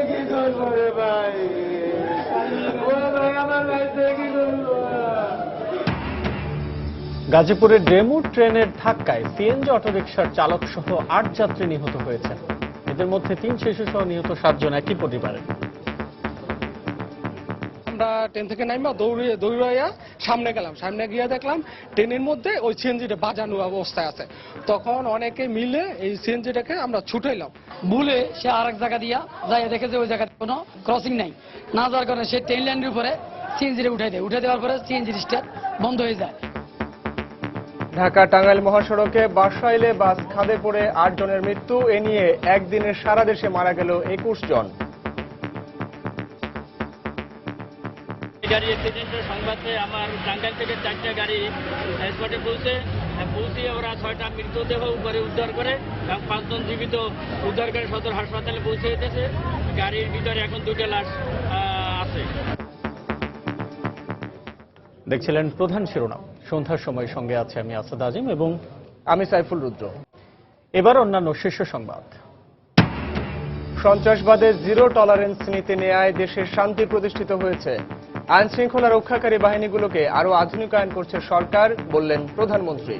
কি করবো রে ভাই, আমার ভাই কি করবো। গাজীপুরের ডেমু ট্রেনের ধাক্কায় সিএনজি অটোরিকশার চালক সহ ৮ যাত্রী নিহত হয়েছেন। এদের মধ্যে ৩ শিশু সহ নিহত 7 জন একই পরিবারের। আমরা ট্রেন থেকে নাইমা দৌড়াইয়া সামনে গেলাম, সামনে গিয়ে দেখলাম ট্রেনের মধ্যে ওই সিএনজিটা বাজানো অবস্থায় আছে। তখন অনেকে মিলে এই সিএনজিটাকে আমরা ছুটাইলাম। ভুলে সে আরেক জায়গা দিয়া যাই দেখে যে ওই জায়গায় কোনো ক্রসিং নাই, না যাওয়ার কারণে সে ট্রেন লাইনের উপরে সিএনজিটা উঠাই দেয়। উঠে দেওয়ার পরে সিএনজি স্টার্ট বন্ধ হয়ে যায়। ঢাকা টাঙ্গাইল মহাসড়কে বাসাইলে বাস খাদে পড়ে 8 জনের মৃত্যু। এ নিয়ে একদিনে সারা দেশে মারা গেল 21 জন। গাড়ি অ্যাক্সিডেন্টের সংবাদে আমার টাঙ্গাইল থেকে 4টা গাড়ি স্পটে পৌঁছে ওরা 6টা মৃতদেহ উপরে উদ্ধার করে এবং 5 জন জীবিত উদ্ধার করে সদর হাসপাতালে পৌঁছে যেতেছে। গাড়ির ভিতরে এখন 2টা লাশ আছে। দেখছিলেন প্রধান শিরোনাম। সন্ধ্যার সময় সঙ্গে আছে আমি আসাদ আজিম এবং আমি সাইফুল রুদ্র। এবার অন্যান্য শীর্ষ সংবাদ। সন্ত্রাসবাদে জিরো টলারেন্স নীতি নেয়ায় দেশের শান্তি প্রতিষ্ঠিত হয়েছে। আইন শৃঙ্খলা রক্ষাকারী বাহিনীগুলোকে আরো আধুনিকায়ন করছে সরকার, বললেন প্রধানমন্ত্রী।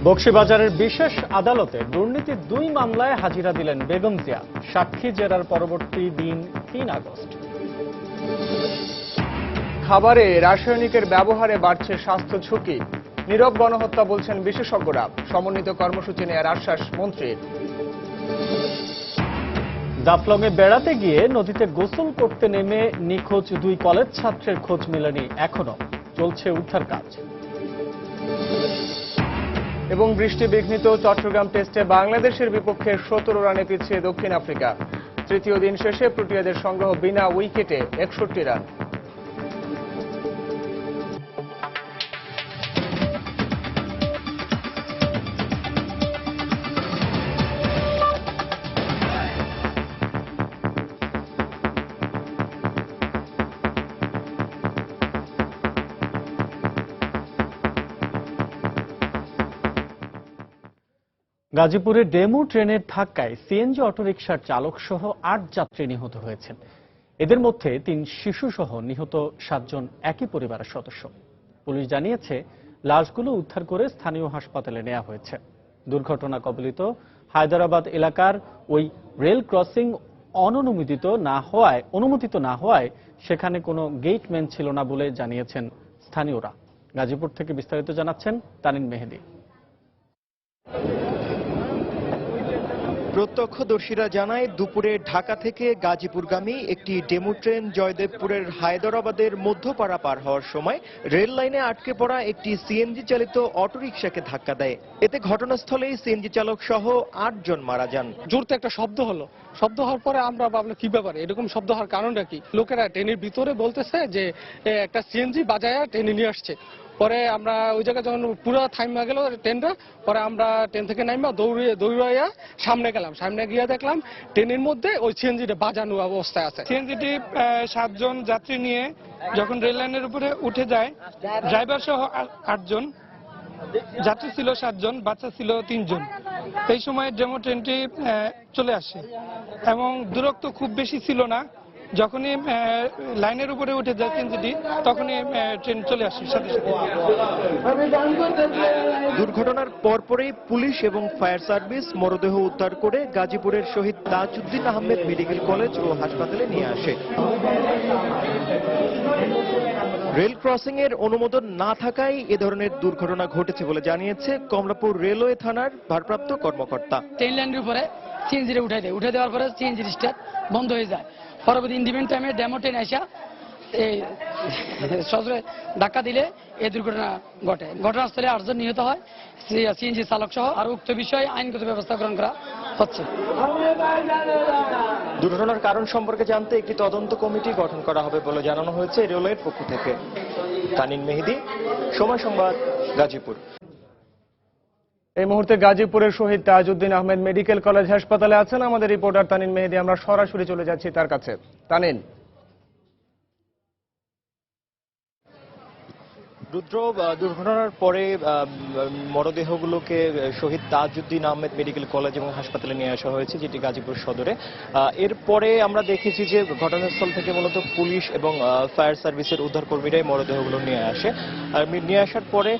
বকশীবাজারের বিশেষ আদালতে দুর্নীতির 2 মামলায় হাজিরা দিলেন বেগম জিয়া। সাক্ষী জেরার পরবর্তী দিন 3 আগস্ট। খাবারে রাসায়নিকের ব্যবহারে বাড়ছে স্বাস্থ্য ঝুঁকি। নীরব গণহত্যা বলছেন বিশেষজ্ঞরা। সমন্বিত কর্মসূচি নেয়ার আশ্বাস মন্ত্রীর। জাফলংয়ে বেড়াতে গিয়ে নদীতে গোসল করতে নেমে নিখোঁজ 2 কলেজ ছাত্রের খোঁজ মেলেনি এখনো। চলছে উদ্ধার কাজ। এবং বৃষ্টি বিঘ্নিত চট্টগ্রাম টেস্টে বাংলাদেশের বিপক্ষে 17 রানে পিছিয়ে দক্ষিণ আফ্রিকা। তৃতীয় দিন শেষে প্রোটিয়াদের সংগ্রহ বিনা উইকেটে 61 রান। গাজীপুরে ডেমু ট্রেনের ধাক্কায় সিএনজি অটোরিকশার চালক সহ 8 যাত্রী নিহত হয়েছেন। এদের মধ্যে 3 শিশু সহ নিহত 7 জন একই পরিবারের সদস্য। পুলিশ জানিয়েছে লাশগুলো উদ্ধার করে স্থানীয় হাসপাতালে নেওয়া হয়েছে। দুর্ঘটনা কবলিত হায়দরাবাদ এলাকার ওই রেল ক্রসিং অনুমোদিত না হওয়ায় সেখানে কোনো গেটম্যান ছিল না বলে জানিয়েছেন স্থানীয়রা। গাজীপুর থেকে বিস্তারিত জানাচ্ছেন তানিন মেহেদী। প্রত্যক্ষদর্শীরা জানায় দুপুরে ঢাকা থেকে গাজীপুরগামী একটি ডেমু ট্রেন জয়দেবপুরের হায়দরাবাদের মধ্যপাড়া পার হওয়ার সময় রেল লাইনে আটকে পড়া একটি সিএনজি চালিত অটোরিকশাকে ধাক্কা দেয়। এতে ঘটনাস্থলেই সিএনজি চালক সহ 8 জন মারা যান। জোরতে একটা শব্দ হলো। শব্দ হওয়ার পরে আমরা ভাবলাম কি ব্যাপার, এরকম শব্দ হওয়ার কারণটা কি। লোকেরা ট্রেনের ভিতরে বলতেছে যে একটা সিএনজি বাজায়া ট্রেনে নিয়ে আসছে। পরে আমরা ওই জায়গায় যখন পুরো থাইমা গেল ট্রেনটা, পরে আমরা ট্রেন থেকে নাইমা দৌড়াইয়া সামনে গেলাম, সামনে গিয়ে দেখলাম ট্রেনের মধ্যে ওই সিএনজিটা বাজানো অবস্থায় আছে। সিএনজিটি 7 জন যাত্রী নিয়ে যখন রেল লাইনের উপরে উঠে যায়, ড্রাইভার সহ 8 জন, যাত্রী ছিল 7 জন, বাচ্চা ছিল 3 জন। এই সময় ডেমো ট্রেনটি চলে আসে এবং দূরত্ব খুব বেশি ছিল না। যখনই লাইনের উপরে উঠে যায় সিএনজিটি, তখনই ট্রেন চলে আসে সাথে সাথে। দুর্ঘটনার পরপরই পুলিশ এবং ফায়ার সার্ভিস মরদেহ উদ্ধার করে গাজীপুরের শহীদ তাজউদ্দিন আহমেদ মেডিকেল কলেজ ও হাসপাতালে নিয়ে আসে। রেল ক্রসিং এর অনুমোদন না থাকায় এ ধরনের দুর্ঘটনা ঘটেছে বলে জানিয়েছে কমলাপুর রেলওয়ে থানার ভারপ্রাপ্ত কর্মকর্তা। ট্রেন লাইনের উপরে সিএনজিটা উঠাই দেয়। উঠে দেওয়ার পরে সিএনজি স্টার্ট বন্ধ হয়ে যায়। পরবর্তী ইন্ডিপেন্ডেন্ট টাইমে ডেমো ট্রেন আসা এই সজরে ধাক্কা দিলে এই দুর্ঘটনা ঘটে। ঘটনাস্থলে 8 জন নিহত হয়, সিএনজি চালক সহ। আর উক্ত বিষয়ে আইনগত ব্যবস্থা গ্রহণ করা হচ্ছে। দুর্ঘটনার কারণ সম্পর্কে জানতে একটি তদন্ত কমিটি গঠন করা হবে বলে জানানো হয়েছে রেলওয়ের পক্ষ থেকে। তানিন মেহেদী, সময় সংবাদ, গাজীপুর। এই মুহূর্তে গাজীপুরের শহীদ তাজউদ্দিন আহমেদ মেডিকেল কলেজ হাসপাতালে আছেন আমাদের রিপোর্টার তানিন মেহেদী। আমরা সরাসরি চলে যাচ্ছি তার কাছে। তানিন। রুদ্র, দুর্ঘটনার পরে মরদেহগুলোকে শহীদ তাজউদ্দিন আহমেদ মেডিকেল কলেজ এবং হাসপাতালে নিয়ে আসা হয়েছে, যেটি গাজীপুর সদরে। এরপরে আমরা দেখেছি যে ঘটনাস্থল থেকে মূলত পুলিশ এবং ফায়ার সার্ভিসের উদ্ধারকর্মীরাই মরদেহগুলো নিয়ে আসে। আর নিয়ে আসার পরে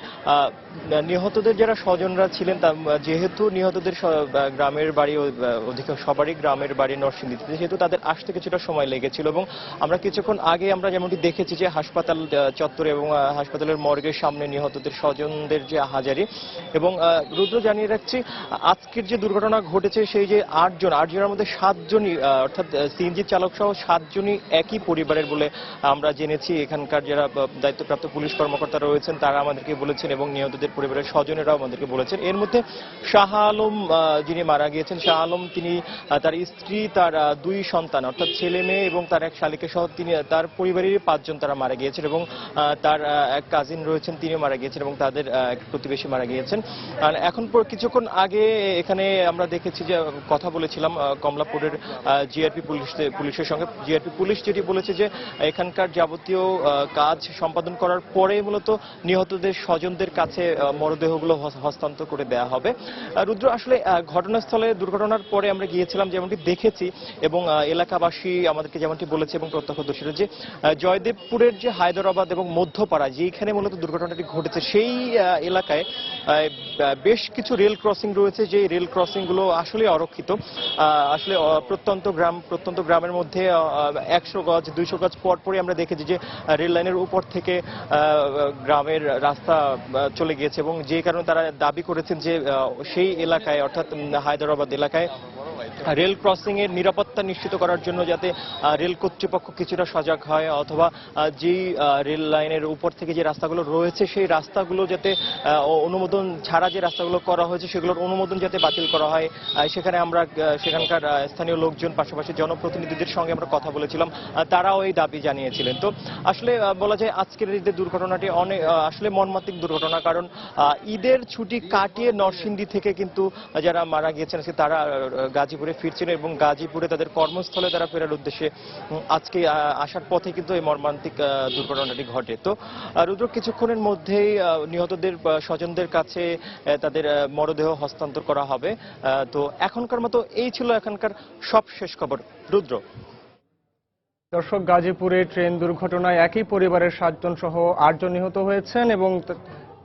নিহতদের যারা স্বজনরা ছিলেন, যেহেতু নিহতদের গ্রামের বাড়ি সবারই গ্রামের বাড়ি নরসিংদীতে, সেহেতু তাদের আসতে কিছুটা সময় লেগেছিল এবং আমরা কিছুক্ষণ আগে আমরা যেমনটি দেখেছি যে হাসপাতাল চত্বরে এবং হাসপাতালের মর্গের সামনে নিহতদের স্বজনদের যে হাজারি। এবং রুদ্র, জানিয়ে রাখছি, আজকের যে দুর্ঘটনা ঘটেছে সেই যে আটজনের মধ্যে 7 জনই অর্থাৎ সিএনজি চালক সহ 7 জনই একই পরিবারের বলে আমরা জেনেছি। এখানকার যারা দায়িত্বপ্রাপ্ত পুলিশ কর্মকর্তা রয়েছেন তারা আমাদেরকে বলেছেন এবং নিহতদের পরিবারের স্বজনেরাও আমাদেরকে বলেছেন। এর মধ্যে শাহ আলম যিনি মারা গিয়েছেন, শাহ আলম তিনি তার স্ত্রী, তার 2 সন্তান অর্থাৎ ছেলে মেয়ে এবং তার এক শালিকা সহ তার পরিবারেরই 5 জন তারা মারা গিয়েছেন এবং তার এক কাজিন রয়েছেন, তিনিও মারা গিয়েছেন এবং তাদের এক প্রতিবেশী মারা গিয়েছেন। আর এখন কিছুক্ষণ আগে এখানে আমরা দেখেছি যে কথা বলেছিলাম কমলাপুরের জিআরপি পুলিশের সঙ্গে। জিআরপি পুলিশ যেটি বলেছে যে এখানকার যাবতীয় কাজ সম্পাদন করার পরে মূলত নিহতদের স্বজনদের কাছে মরদেহগুলো হস্তান্তর করে দেওয়া হবে। রুদ্র, আসলে ঘটনাস্থলে দুর্ঘটনার পরে আমরা গিয়েছিলাম, যেমনটি দেখেছি এবং এলাকাবাসী আমাদেরকে যেমনটি বলেছে এবং প্রত্যক্ষদর্শীরা যে জয়দেবপুরের যে হায়দরাবাদ এবং মধ্যপাড়া যেখানে মূলত দুর্ঘটনাটি ঘটেছে সেই এলাকায় বেশ কিছু রেল ক্রসিং রয়েছে, যে রেল ক্রসিং গুলো আসলে অরক্ষিত। আসলে প্রত্যন্ত গ্রামের মধ্যে 100 গজ 200 গজ পরপরই আমরা দেখেছি যে রেল লাইনের উপর থেকে গ্রামের রাস্তা চলে গিয়েছে এবং যে কারণে তারা দাবি করেছেন যে সেই এলাকায় অর্থাৎ হায়দরাবাদ এলাকায় রেল ক্রসিং এর নিরাপত্তা নিশ্চিত করার জন্য যাতে রেল কর্তৃপক্ষ কিছুটা সজাগ হয়, অথবা যেই রেল লাইনের উপর থেকে যে রাস্তাগুলো রয়েছে সেই রাস্তাগুলো যাতে অনুমোদন ছাড়া যে রাস্তাগুলো করা হয়েছে সেগুলোর অনুমোদন যাতে বাতিল করা হয়। সেখানে আমরা সেখানকার স্থানীয় লোকজন পাশাপাশি জনপ্রতিনিধিদের সঙ্গে আমরা কথা বলেছিলাম, তারাও এই দাবি জানিয়েছিলেন। তো আসলে বলা যায় আজকের ঈদের দুর্ঘটনাটি অনেক আসলে মর্মান্তিক দুর্ঘটনা, কারণ ঈদের ছুটি কাটিয়ে নরসিংদী থেকে কিন্তু যারা মারা গিয়েছেন তারা গাজীপুরে ফিরছিলেন এবং গাজীপুরে তাদের কর্মস্থলে তারা ফেরার উদ্দেশ্যে আজকে আসার পথে কিন্তু এই মর্মান্তিক দুর্ঘটনাটি ঘটে। তো রুদ্র, কিছুক্ষণের মধ্যেই নিহতদের স্বজনদের কাছে তাদের মরদেহ হস্তান্তর করা হবে। তো এখনকার মতো এই ছিল এখনকার সবশেষ খবর। রুদ্র। দর্শক, গাজীপুরে ট্রেন দুর্ঘটনায় একই পরিবারের 7 জন সহ 8 জন নিহত হয়েছেন এবং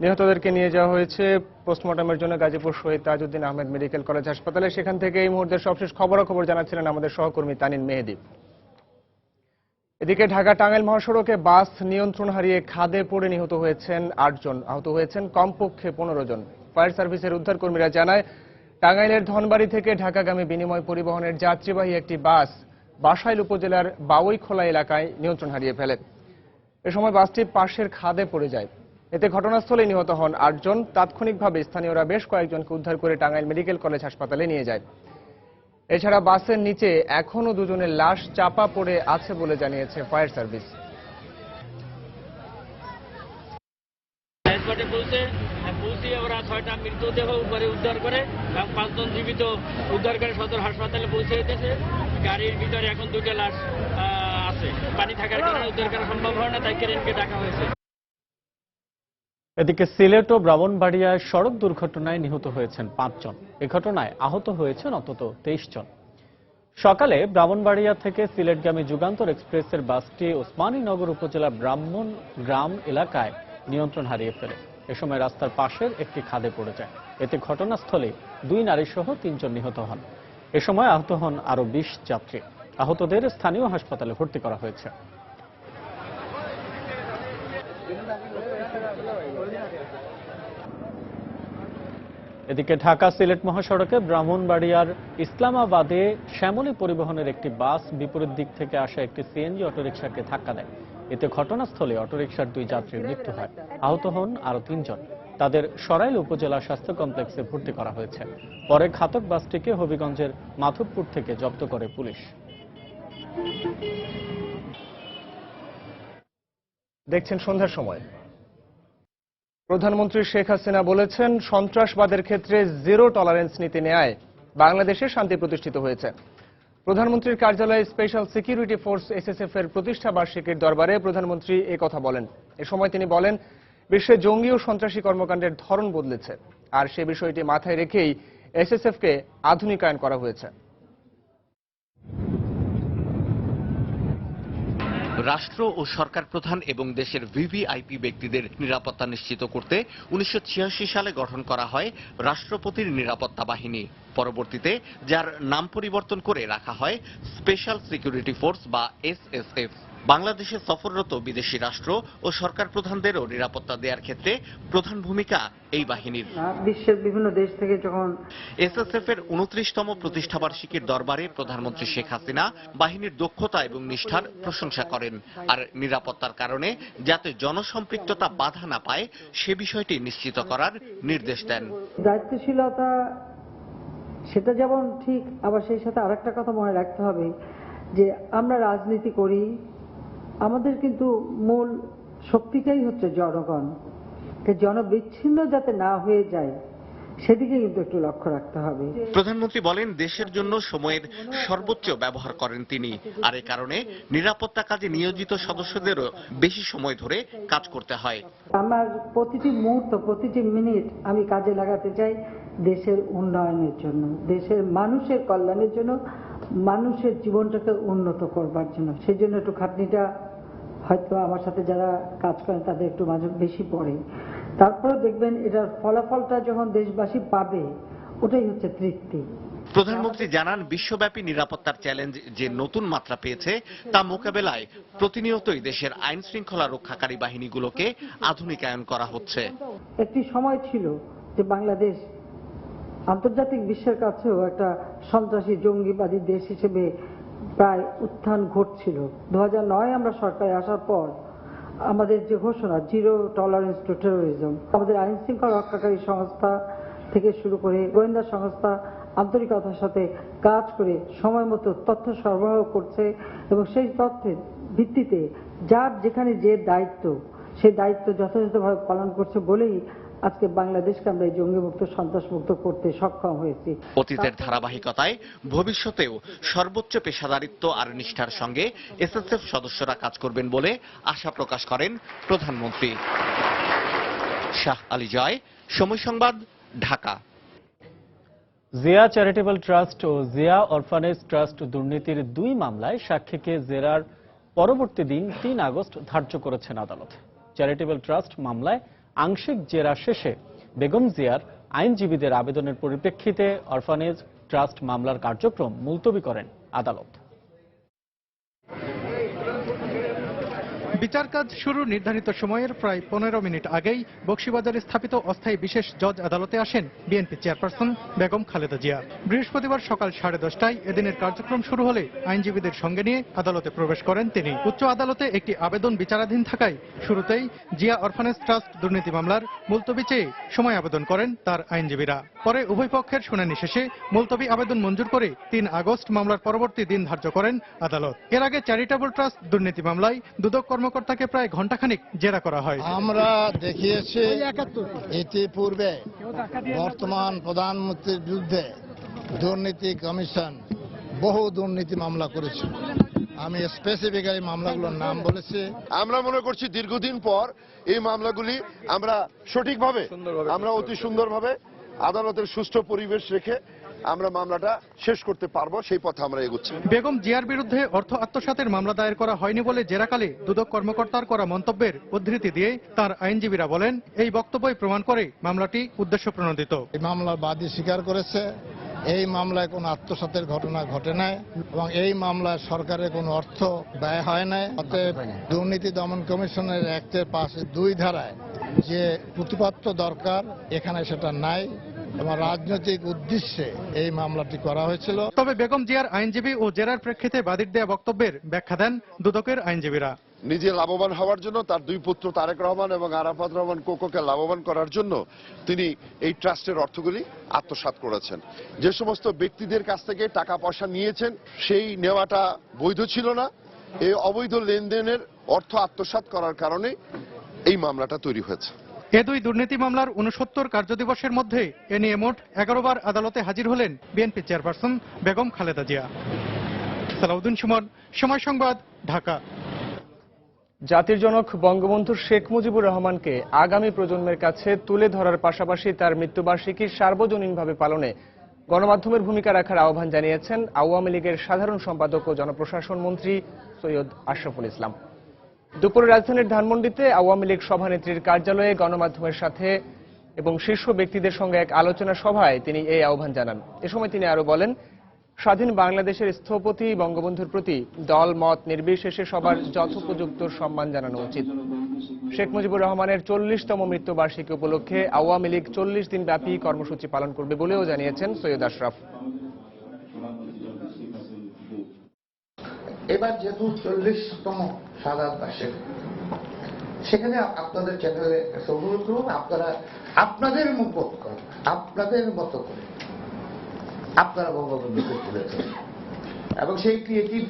নিহতদেরকে নিয়ে যাওয়া হয়েছে পোস্টমর্টমের জন্য গাজীপুর শহীদ তাজউদ্দিন আহমেদ মেডিকেল কলেজ হাসপাতালে। সেখান থেকে এই মুহূর্তে সবশেষ খবরাখবর জানাচ্ছিলেন আমাদের সহকর্মী তানিন মেহেদি। এদিকে ঢাকা টাঙ্গাইল মহাসড়কে বাস নিয়ন্ত্রণ হারিয়ে খাদে পড়ে নিহত হয়েছেন 8 জন, আহত হয়েছেন কমপক্ষে 15 জন। ফায়ার সার্ভিসের উদ্ধারকর্মীরা জানায়, টাঙ্গাইলের ধনবাড়ি থেকে ঢাকাগামী বিনিময় পরিবহনের যাত্রীবাহী একটি বাস বাসাইল উপজেলার বাউইখোলা এলাকায় নিয়ন্ত্রণ হারিয়ে ফেলে। এ সময় বাসটি পাশের খাদে পড়ে যায়। এতে ঘটনাস্থলে নিহত হন 8 জন। তাৎক্ষণিকভাবে স্থানীয়রা বেশ কয়েকজনকে উদ্ধার করে টাঙ্গাইল মেডিকেল কলেজ হাসপাতালে নিয়ে যায়। এছাড়া বাসের নিচে এখনও 2 জনের লাশ চাপা পড়ে আছে বলে জানিয়েছে ফায়ার সার্ভিস। পৌঁছিয়ে ওরা 6টা মৃতদেহ উপরে উদ্ধার করে এবং 5 জন জীবিত উদ্ধার করে সদর হাসপাতালে পৌঁছে দিয়েছে। গাড়ির ভিতরে এখন 2টা লাশ আছে, পানি থাকার কারণে উদ্ধার করা সম্ভব হয় না, তাই ক্রেনকে ডাকা হয়েছে। এদিকে সিলেট ও ব্রাহ্মণবাড়িয়ায় সড়ক দুর্ঘটনায় নিহত হয়েছেন 5 জন। এ ঘটনায় আহত হয়েছেন অন্তত 23 জন। সকালে ব্রাহ্মণবাড়িয়া থেকে সিলেটগামী যুগান্তর এক্সপ্রেসের বাসটি ওসমানীনগর উপজেলার ব্রাহ্মণ গ্রাম এলাকায় নিয়ন্ত্রণ হারিয়ে ফেলে। এ সময় রাস্তার পাশের একটি খাদে পড়ে যায়। এতে ঘটনাস্থলে 2 নারী সহ 3 জন নিহত হন। এ সময় আহত হন আরো 20 যাত্রী। আহতদের স্থানীয় হাসপাতালে ভর্তি করা হয়েছে। এদিকে ঢাকা সিলেট মহাসড়কে ব্রাহ্মণবাড়িয়ার ইসলামাবাদে শ্যামলী পরিবহনের একটি বাস বিপরীত দিক থেকে আসা একটি সিএনজি অটোরিকশাকে ধাক্কা দেয়। এতে ঘটনাস্থলে অটোরিকশার 2 যাত্রীর মৃত্যু হয়। আহত হন আরো 3 জন। তাদের সরাইল উপজেলা স্বাস্থ্য কমপ্লেক্সে ভর্তি করা হয়েছে। পরে ঘাতক বাসটিকে হবিগঞ্জের মাধবপুর থেকে জব্দ করে পুলিশ। দেখছেন সন্ধ্যার সময়। প্রধানমন্ত্রী শেখ হাসিনা বলেছেন, সন্ত্রাসবাদের ক্ষেত্রে জিরো টলারেন্স নীতি নেয়ায় বাংলাদেশে শান্তি প্রতিষ্ঠিত হয়েছে। প্রধানমন্ত্রীর কার্যালয়ে স্পেশাল সিকিউরিটি ফোর্স এসএসএফ এর প্রতিষ্ঠা বার্ষিকীর দরবারে প্রধানমন্ত্রী এই কথা বলেন। এ সময় তিনি বলেন, বিশ্বে জঙ্গি ও সন্ত্রাসী কর্মকাণ্ডের ধরন বদলেছে, আর সে বিষয়টি মাথায় রেখেই এসএসএফকে আধুনিকায়ন করা হয়েছে। রাষ্ট্র ও সরকার প্রধান এবং দেশের ভিভিআইপি ব্যক্তিদের নিরাপত্তা নিশ্চিত করতে 1986 সালে গঠন করা হয় রাষ্ট্রপতির নিরাপত্তা বাহিনী। পরবর্তীতে যার নাম পরিবর্তন করে রাখা হয় স্পেশাল সিকিউরিটি ফোর্স বা এসএসএফ। বাংলাদেশে সফররত বিদেশি রাষ্ট্র ও সরকার প্রধানদেরও নিরাপত্তা দেওয়ার ক্ষেত্রে প্রধান ভূমিকা এই বাহিনীর। বিশ্বের বিভিন্ন দেশ থেকে যখন এসএসএফ এর 29তম প্রতিষ্ঠাবার্ষিকীর দরবারে প্রধানমন্ত্রী শেখ হাসিনা বাহিনীর দক্ষতা এবং নিষ্ঠার প্রশংসা করেন, আর নিরাপত্তার কারণে যাতে জনসম্পৃক্ততা বাধা না পায় সে বিষয়টি নিশ্চিত করার নির্দেশ দেন। দায়িত্বশীলতা সেটা যেমন ঠিক, আবার সেই সাথে আরেকটা কথা মনে রাখতে হবে যে আমরা রাজনীতি করি, আমাদের কিন্তু মূল শক্তিটাই হচ্ছে জনগণ। জনবিচ্ছিন্ন যাতে না হয়ে যায় সেদিকে কিন্তু একটু লক্ষ্য রাখতে হবে। প্রধানমন্ত্রী বলেন দেশের জন্য সময়ের সর্বোচ্চ ব্যবহার করেন তিনি, আর এ কারণে নিরাপত্তা কাজে নিয়োজিত সদস্যদেরও বেশি সময় ধরে কাজ করতে হয়। আমার প্রতিটি মুহূর্ত, প্রতিটি মিনিট আমি কাজে লাগাতে চাই দেশের উন্নয়নের জন্য, দেশের মানুষের কল্যাণের জন্য, মানুষের জীবনটাকে উন্নত করবার জন্য। সেই জন্য একটু খাটনিটা হয়তো আমার সাথে যারা কাজ করেন তাদের একটু মাঝে বেশি পড়ে। তারপরে দেখবেন এটার ফলাফলটা যখন দেশবাসী পাবে ওটাই হচ্ছে তৃপ্তি। প্রধানমন্ত্রী জানান বিশ্বব্যাপী নিরাপত্তার চ্যালেঞ্জ যে নতুন মাত্রা পেয়েছে তা মোকাবেলায় প্রতিনিয়তই দেশের আইন শৃঙ্খলা রক্ষাকারী বাহিনীগুলোকে আধুনিকায়ন করা হচ্ছে। একটি সময় ছিল যে বাংলাদেশ আন্তর্জাতিক বিশ্বের কাছেও একটা সন্ত্রাসী জঙ্গিবাদী দেশ হিসেবে প্রায় উত্থান ঘটছিল। 2009 আমরা সরকারে আসার পর আমাদের যে ঘোষণা জিরো টলারেন্স টু টেরোরিজম, আমাদের আইন শৃঙ্খলা রক্ষাকারী সংস্থা থেকে শুরু করে গোয়েন্দা সংস্থা আন্তরিকতার সাথে কাজ করে সময় মতো তথ্য সরবরাহ করছে এবং সেই তথ্যের ভিত্তিতে যার যেখানে যে দায়িত্ব সেই দায়িত্ব যথাযথভাবে পালন করছে বলেই আজকে বাংলাদেশকে আমরা এই জঙ্গিমুক্ত সন্ত্রাসমুক্ত করতে সক্ষম হয়েছি। অতীতের ধারাবাহিকতায় ভবিষ্যতেও সর্বোচ্চ পেশাদারিত্ব আর নিষ্ঠার সঙ্গে এসএসএফ সদস্যরা কাজ করবেন বলে আশা প্রকাশ করেন প্রধানমন্ত্রী। শাহ আলী জয়, সময় সংবাদ, ঢাকা। জিয়া চ্যারিটেবল ট্রাস্ট ও জিয়া অরফানেজ ট্রাস্ট দুর্নীতির 2 মামলায় সাক্ষীকে জেরার পরবর্তী দিন 3 আগস্ট ধার্য করেছেন আদালত। চ্যারিটেবল ট্রাস্ট মামলায় আংশিক জেরা শেষে বেগম জিয়ার আইনজীবীদের আবেদনের পরিপ্রেক্ষিতে অরফানেজ ট্রাস্ট মামলার কার্যক্রম মুলতবি করেন আদালত। বিচার কাজ শুরুর নির্ধারিত সময়ের প্রায় 15 মিনিট আগেই বকশীবাজারে স্থাপিত অস্থায়ী বিশেষ জজ আদালতে আসেন বিএনপি চেয়ারপারসন বেগম খালেদা জিয়া। বৃহস্পতিবার সকাল 10:30টায় এদিনের কার্যক্রম শুরু হলে আইনজীবীদের সঙ্গে নিয়ে আদালতে প্রবেশ করেন তিনি। উচ্চ আদালতে একটি আবেদন বিচারাধীন থাকায় শুরুতেই জিয়া অরফানেজ ট্রাস্ট দুর্নীতি মামলার মুলতবি চেয়ে সময় আবেদন করেন তার আইনজীবীরা। পরে উভয় পক্ষের শুনানি শেষে মুলতবি আবেদন মঞ্জুর করে 3 আগস্ট মামলার পরবর্তী দিন ধার্য করেন আদালত। এর আগে চ্যারিটেবল ট্রাস্ট দুর্নীতি মামলায় দুদক কর্মকর্তাকে প্রায় ঘণ্টাখানিক জেরা করা হয়। আমরা দেখিয়েছি ইতিপূর্বে বর্তমান প্রধানমন্ত্রীর বিরুদ্ধে দুর্নীতি কমিশন বহু দুর্নীতি মামলা করেছে। আমি স্পেসিফিক্যালি মামলাগুলোর নাম বলেছি। আমরা মনে করছি দীর্ঘদিন পর এই মামলাগুলি আমরা সঠিকভাবে, আমরা অতি সুন্দরভাবে আদালতের সুষ্ঠু পরিবেশ রেখে আমরা মামলাটা শেষ করতে পারবো, সেই পথে আমরা এগোচ্ছি। বেগম জিয়ার বিরুদ্ধে অর্থ আত্মসাতের মামলা দায়ের করা হয়নি বলে জেরাকালে দুদক কর্মকর্তার করা মন্তব্যের উদ্ধৃতি দিয়ে তার আইনজীবীরা বলেন এই বক্তব্যই প্রমাণ করে মামলাটি উদ্দেশ্য প্রণোদিত। এই মামলার বাদী স্বীকার করেছে এই মামলায় কোনো আত্মসাতের ঘটনা ঘটে নাই এবং এই মামলায় সরকারের কোনো অর্থ ব্যয় হয় নাই। অতএব দুর্নীতি দমন কমিশনের অ্যাক্টের 5(2) ধারায় যে প্রতিপত্ত দরকার এখানে সেটা নাই এবং রাজনৈতিক উদ্দেশ্যে এই মামলাটি করা হয়েছিল। তবে বেগম জিয়ার আইনজীবী ও জেরার প্রেক্ষিতে বাদীর দেয়া বক্তব্যের ব্যাখ্যা দেন দুদকের আইনজীবীরা। নিজে লাভবান হওয়ার জন্য, তার 2 পুত্র তারেক রহমান এবং আরাফাত রহমান কোকোকে লাভবান করার জন্য তিনি এই ট্রাস্টের অর্থগুলি আত্মসাৎ করেছেন। যে সমস্ত ব্যক্তিদের কাছ থেকে টাকা পয়সা নিয়েছেন সেই নেওয়াটা বৈধ ছিল না। এই অবৈধ লেনদেনের অর্থ আত্মসাৎ করার কারণে এই মামলাটা তৈরি হয়েছে। এ 2 দুর্নীতি মামলার 69 কার্যদিবসের মধ্যে এ নিয়ে মোট 11 বার আদালতে হাজির হলেন বিএনপি চেয়ারপারসন বেগম খালেদা জিয়া। সালাউদ্দিন সুমন, সময় সংবাদ, ঢাকা। জাতির জনক বঙ্গবন্ধু শেখ মুজিবুর রহমানকে আগামী প্রজন্মের কাছে তুলে ধরার পাশাপাশি তার মৃত্যুবার্ষিকী সার্বজনীনভাবে পালনে গণমাধ্যমের ভূমিকা রাখার আহ্বান জানিয়েছেন আওয়ামী লীগের সাধারণ সম্পাদক ও জনপ্রশাসন মন্ত্রী সৈয়দ আশরাফুল ইসলাম। দুপুরে রাজধানীর ধানমন্ডিতে আওয়ামী লীগ সভানেত্রীর কার্যালয়ে গণমাধ্যমের সাথে এবং শীর্ষ ব্যক্তিদের সঙ্গে এক আলোচনা সভায় তিনি এই আহ্বান জানান। এ সময় তিনি আরো বলেন, স্বাধীন বাংলাদেশের স্থপতি বঙ্গবন্ধুর প্রতি দল মত নির্বিশেষে সবার যথোপযুক্ত সম্মান জানানো উচিত। শেখ মুজিবুর রহমানের 40তম মৃত্যুবার্ষিকী উপলক্ষে আওয়ামী লীগ 40 দিন ব্যাপী কর্মসূচি পালন করবে বলেও জানিয়েছেন সৈয়দ আশরাফ। এবার যেহেতু 40তম শাহাদাত বার্ষিক, সেখানে আপনাদের চ্যানেলে অনুরোধ করুন, আপনারা আপনাদের মতো করে আপনারা বঙ্গবন্ধুকে তুলেছেন এবং সেই ক্রিয়েটিভ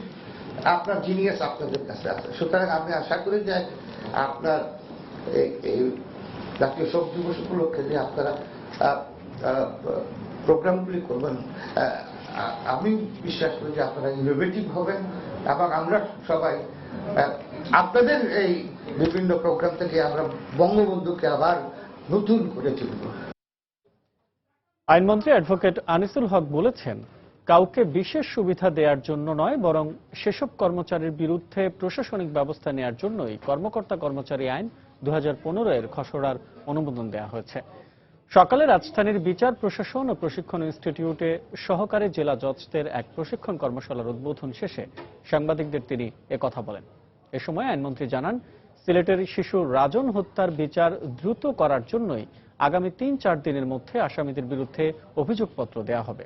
আপনার জিনিয়াস আপনাদের কাছে আছে। সুতরাং আমি আশা করি যে আপনার এই জাতীয় শোক দিবস উপলক্ষে যে আপনারা প্রোগ্রামগুলি করবেন, আমি বিশ্বাস করি যে আপনারা ইনোভেটিভ হবেন এবং আমরা সবাই আপনাদের এই বিভিন্ন প্রোগ্রাম থেকে আমরা বঙ্গবন্ধুকে আবার নতুন করে তুলব। আইনমন্ত্রী অ্যাডভোকেট আনিসুল হক বলেছেন, কাউকে বিশেষ সুবিধা দেওয়ার জন্য নয়, বরং সেসব কর্মচারীর বিরুদ্ধে প্রশাসনিক ব্যবস্থা নেওয়ার জন্যই কর্মকর্তা কর্মচারী আইন 2015 এর খসড়ার অনুমোদন দেওয়া হয়েছে। সকালে রাজধানীর বিচার প্রশাসন ও প্রশিক্ষণ ইনস্টিটিউটে সহকারী জেলা জজদের এক প্রশিক্ষণ কর্মশালার উদ্বোধন শেষে সাংবাদিকদের তিনি একথা বলেন। এ সময় আইনমন্ত্রী জানান, সিলেটের শিশু রাজন হত্যার বিচার দ্রুত করার জন্যই আগামী 3-4 দিনের মধ্যে আসামিদের বিরুদ্ধে অভিযোগপত্র দেওয়া হবে।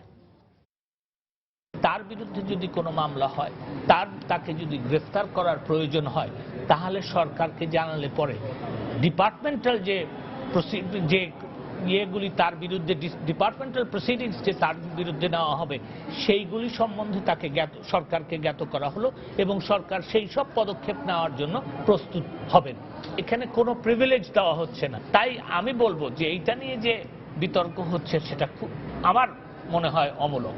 তার বিরুদ্ধে যদি কোনো মামলা হয়, তাকে যদি গ্রেফতার করার প্রয়োজন হয়, তাহলে সরকারকে জানালে পরে ডিপার্টমেন্টাল যে ইয়েগুলি তার বিরুদ্ধে ডিপার্টমেন্টাল প্রসিডিংস যে তার বিরুদ্ধে নেওয়া হবে, সেইগুলি সম্বন্ধে তাকে সরকারকে জ্ঞাত করা হলো এবং সরকার সেই সব পদক্ষেপ নেওয়ার জন্য প্রস্তুত হবেন। এখানে কোনো প্রিভিলেজ দেওয়া হচ্ছে না। তাই আমি বলবো যে এইটা নিয়ে যে বিতর্ক হচ্ছে সেটা খুব আমার মনে হয় অমূলক।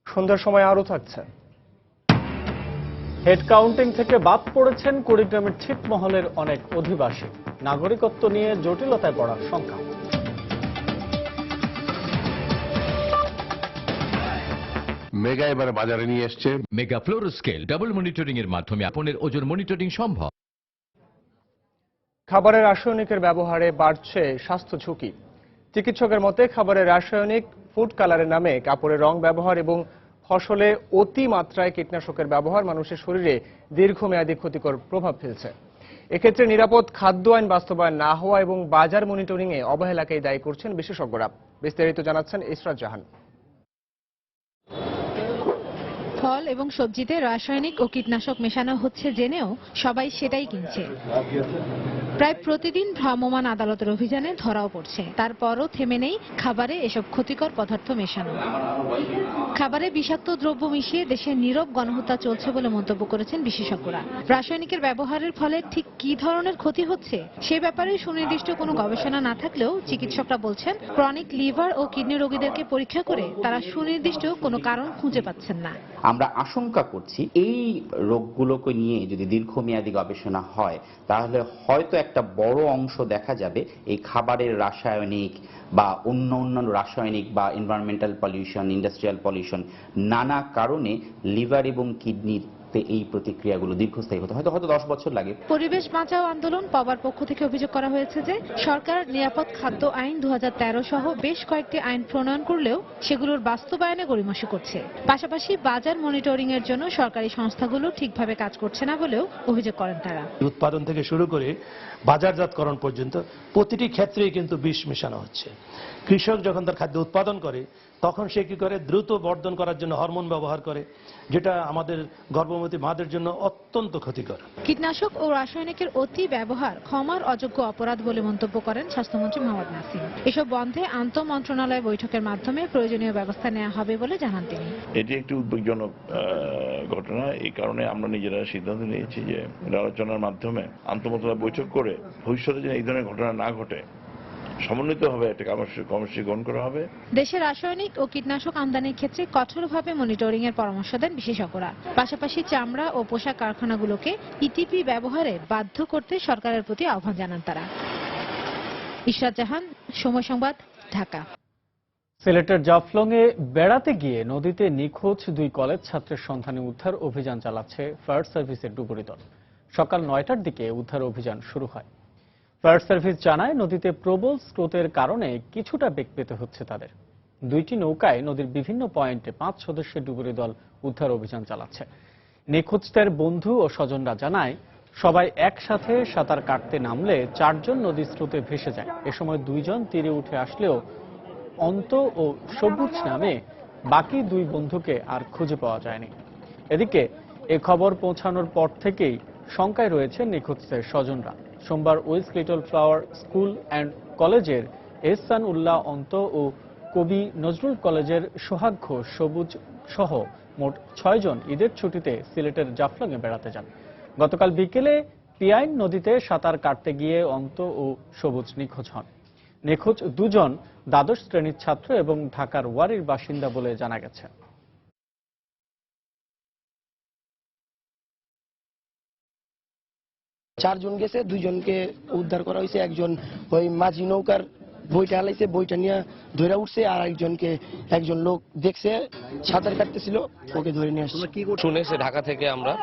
সন্ধ্যার সময় আরো থাকছে। হেড কাউন্টিং থেকে বাদ পড়েছেন কুড়িগ্রামের ছিটমহলের অনেক অধিবাসী। নাগরিকত্ব নিয়ে জটিলতায় পড়ার শঙ্কা। মেগা এবার বাজারে নিয়ে এসছে মেগা ফ্লোরোস্কেল ডাবল মনিটরিং এর মাধ্যমে আপনার ওজন মনিটরিং সম্ভব। খাবারের রাসায়নিকের ব্যবহারে বাড়ছে স্বাস্থ্য ঝুঁকি। চিকিৎসকের মতে, খাবারের রাসায়নিক, ফুড কালারের নামে কাপড়ের রং ব্যবহার এবং ফসলে অতি মাত্রায় কীটনাশকের ব্যবহার মানুষের শরীরে দীর্ঘমেয়াদী ক্ষতিকর প্রভাব ফেলছে। এক্ষেত্রে নিরাপদ খাদ্য আইন বাস্তবায়ন না হওয়া এবং বাজার মনিটরিং এ অবহেলাকেই দায়ী করছেন বিশেষজ্ঞরা। বিস্তারিত জানাচ্ছেন ইসরাত জাহান। ফল এবং সবজিতে রাসায়নিক ও কীটনাশক মেশানো হচ্ছে জেনেও সবাই সেটাই কিনছে। প্রায় প্রতিদিন ভ্রাম্যমাণ আদালতের অভিযানে ধরাও পড়ছে, তারপরও থেমে নেই খাবারে এসব ক্ষতিকর পদার্থ মেশানো। খাবারে বিষাক্ত দ্রব্য মিশিয়ে দেশে নীরব গণহত্যা চলছে বলে মন্তব্য করেছেন বিশেষজ্ঞরা। রাসায়নিকের ব্যবহারের ফলে ঠিক কী ধরনের ক্ষতি হচ্ছে সে ব্যাপারে সুনির্দিষ্ট কোনো গবেষণা না থাকলেও চিকিৎসকরা বলছেন, ক্রনিক লিভার ও কিডনি রোগীদেরকে পরীক্ষা করে তারা সুনির্দিষ্ট কোনো কারণ খুঁজে পাচ্ছেন না। আমরা আশঙ্কা করছি এই রোগগুলোকে নিয়ে যদি দীর্ঘমেয়াদী গবেষণা হয়, তাহলে হয়তো একটা বড় অংশ দেখা যাবে এই খাবারের রাসায়নিক বা অন্য রাসায়নিক বা এনভায়রনমেন্টাল পলিউশন, ইন্ডাস্ট্রিয়াল পলিউশন, নানা কারণে লিভার এবং কিডনির এই প্রতিক্রিয়াগুলো দীর্ঘস্থায়ী হতে হয়তো 10 বছর লাগে। পরিবেশ বাঁচাও আন্দোলন পাওয়ার পক্ষ থেকে অভিযোগ করা হয়েছে যে সরকার নিরাপদ খাদ্য আইন 2013 সহ বেশ কয়েকটি আইন প্রণয়ন করলেও সেগুলোর বাস্তবায়নে গড়িমসি করছে। পাশাপাশি বাজার মনিটরিং এর জন্য সরকারি সংস্থাগুলো ঠিকভাবে কাজ করছে না বলেও অভিযোগ করেন তারা। উৎপাদন থেকে শুরু করে বাজারজাতকরণ পর্যন্ত প্রতিটি ক্ষেত্রেই কিন্তু বিষ মেশানো হচ্ছে। কৃষক যখন তার খাদ্য উৎপাদন করে তখন সে কি করে, দ্রুত বর্ধন করার জন্য হরমোন ব্যবহার করে, যেটা আমাদের গর্ভবতী মাদের জন্য অত্যন্ত ক্ষতিকর। কীটনাশক ও রাসায়নিকের অতি ব্যবহার ক্ষমার অযোগ্য অপরাধ বলে মন্তব্য করেন স্বাস্থ্যমন্ত্রী মোহাম্মদ নাসিম। এসব বন্ধে আন্তঃ মন্ত্রণালয় বৈঠকের মাধ্যমে প্রয়োজনীয় ব্যবস্থা নেওয়া হবে বলে জানান তিনি। এটি একটি উদ্বেগজনক ঘটনা। এই কারণে আমরা নিজেরা সিদ্ধান্ত নিয়েছি যে আলোচনার মাধ্যমে আন্তঃ মন্ত্রণালয় বৈঠক করে ভবিষ্যতে যেন এই ধরনের ঘটনা না ঘটে সমন্বিতভাবে একটা কর্মসূচি গ্রহণ করা হবে। দেশে রাসায়নিক ও কীটনাশক আমদানির ক্ষেত্রে কঠোরভাবে মনিটরিং এর পরামর্শ দেন বিশেষজ্ঞরা। পাশাপাশি চামড়া ও পোশাক কারখানাগুলোকে ইটিপি ব্যবহারে বাধ্য করতে সরকারের প্রতি আহ্বান জানান তারা। ইশরাত জাহান, সময় সংবাদ, ঢাকা। সিলেটের জাফলংয়ে বেড়াতে গিয়ে নদীতে নিখোঁজ 2 কলেজ ছাত্রের সন্ধানে উদ্ধার অভিযান চালাচ্ছে ফায়ার সার্ভিসের ডুবুরি দল। সকাল 9টার দিকে উদ্ধার অভিযান শুরু হয়। ফায়ার সার্ভিস জানায়, নদীতে প্রবল স্রোতের কারণে কিছুটা বেগ পেতে হচ্ছে তাদের। 2টি নৌকায় নদীর বিভিন্ন পয়েন্টে 5 সদস্যের ডুবুরি দল উদ্ধার অভিযান চালাচ্ছে। নিখোঁজদের বন্ধু ও স্বজনরা জানায়, সবাই একসাথে সাঁতার কাটতে নামলে 4 জন নদীর স্রোতে ভেসে যায়। এ সময় 2 জন তীরে উঠে আসলেও অন্ত ও সবুজ নামে বাকি 2 বন্ধুকে আর খুঁজে পাওয়া যায়নি। এদিকে এ খবর পৌঁছানোর পর থেকেই শঙ্কায় রয়েছে নিখোঁজদের স্বজনরা। সোমবার West little flower school and কলেজের এহসান উল্লাহ অন্ত ও কবি নজরুল কলেজের সোহাগ ঘোষ সবুজ সহ মোট 6 জন ঈদের ছুটিতে সিলেটের জাফলংয়ে বেড়াতে যান। গতকাল বিকেলে পিয়াইন নদীতে সাঁতার কাটতে গিয়ে অন্ত ও সবুজ নিখোঁজ হন। নিখোঁজ 2 জন দ্বাদশ শ্রেণীর ছাত্র এবং ঢাকার ওয়ারির বাসিন্দা বলে জানা গেছে। 4 জন গেছে, 2 জনকে উদ্ধার করা হয়েছে। একজন ওই মাঝি নৌকার বইটা হালাইছে, বইটা নিয়ে ধরে উঠছে, আর একজন লোক দেখছে সাঁতার কাটতেছিল, ওকে ধরে নিয়ে আসছে। শুনে সে ঢাকা থেকে আমরা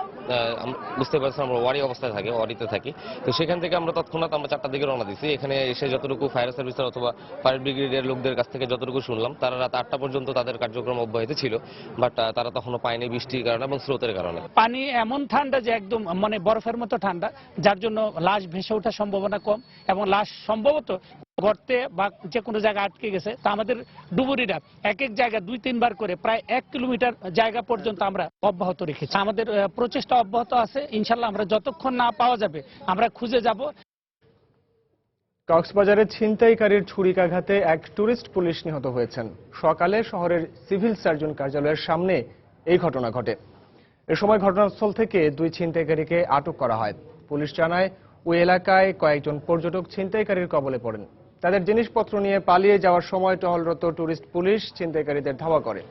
বুঝতে পারছি আমরা ওয়ারি অবস্থায় থাকি, ওয়ারিতে থাকি। তো সেখান থেকে আমরা তৎক্ষণাৎ 4টার দিকে রওনা দিচ্ছি। এখানে এসে যতটুকু ফায়ার সার্ভিসের অথবা ফায়ার ব্রিগেডের লোকদের কাছ থেকে যতটুকু শুনলাম, তারা রাত 8টা পর্যন্ত তাদের কার্যক্রম অব্যাহত ছিল, বাট তারা তখনও পায়নি বৃষ্টির কারণে এবং স্রোতের কারণে। পানি এমন ঠান্ডা যে একদম মানে বরফের মতো ঠান্ডা, যার জন্য লাশ ভেসে ওঠার সম্ভাবনা কম এবং লাশ সম্ভবত গর্তে বা যে কোনো জায়গায় আটকে গেছে। তা আমাদের ডুবুরিরা এক জায়গায় 2-3 বার করে প্রায় 1 কিলোমিটার জায়গা পর্যন্ত আমরা অব্যাহত রেখেছি। আমাদের প্রচেষ্টা অব্যাহত আছে। ইনশাল্লাহ আমরা যতক্ষণ না পাওয়া যাবে আমরা খুঁজে যাব। কক্সবাজারে ছিনতাইকারীর ছুরিকাঘাতে এক টুরিস্ট পুলিশ নিহত হয়েছেন। সকালে শহরের সিভিল সার্জন কার্যালয়ের সামনে এই ঘটনা ঘটে। এ সময় ঘটনাস্থল থেকে 2 ছিনতাইকারীকে আটক করা হয়। পুলিশ জানায়, ওই এলাকায় কয়েকজন পর্যটক ছিনতাইকারীর কবলে পড়েন। তাদের জিনিসপত্র নিয়ে পালিয়ে যাওয়ার সময় টহলরত টুরিস্ট পুলিশ ছিনতাইকারীদের ধাওয়া করে।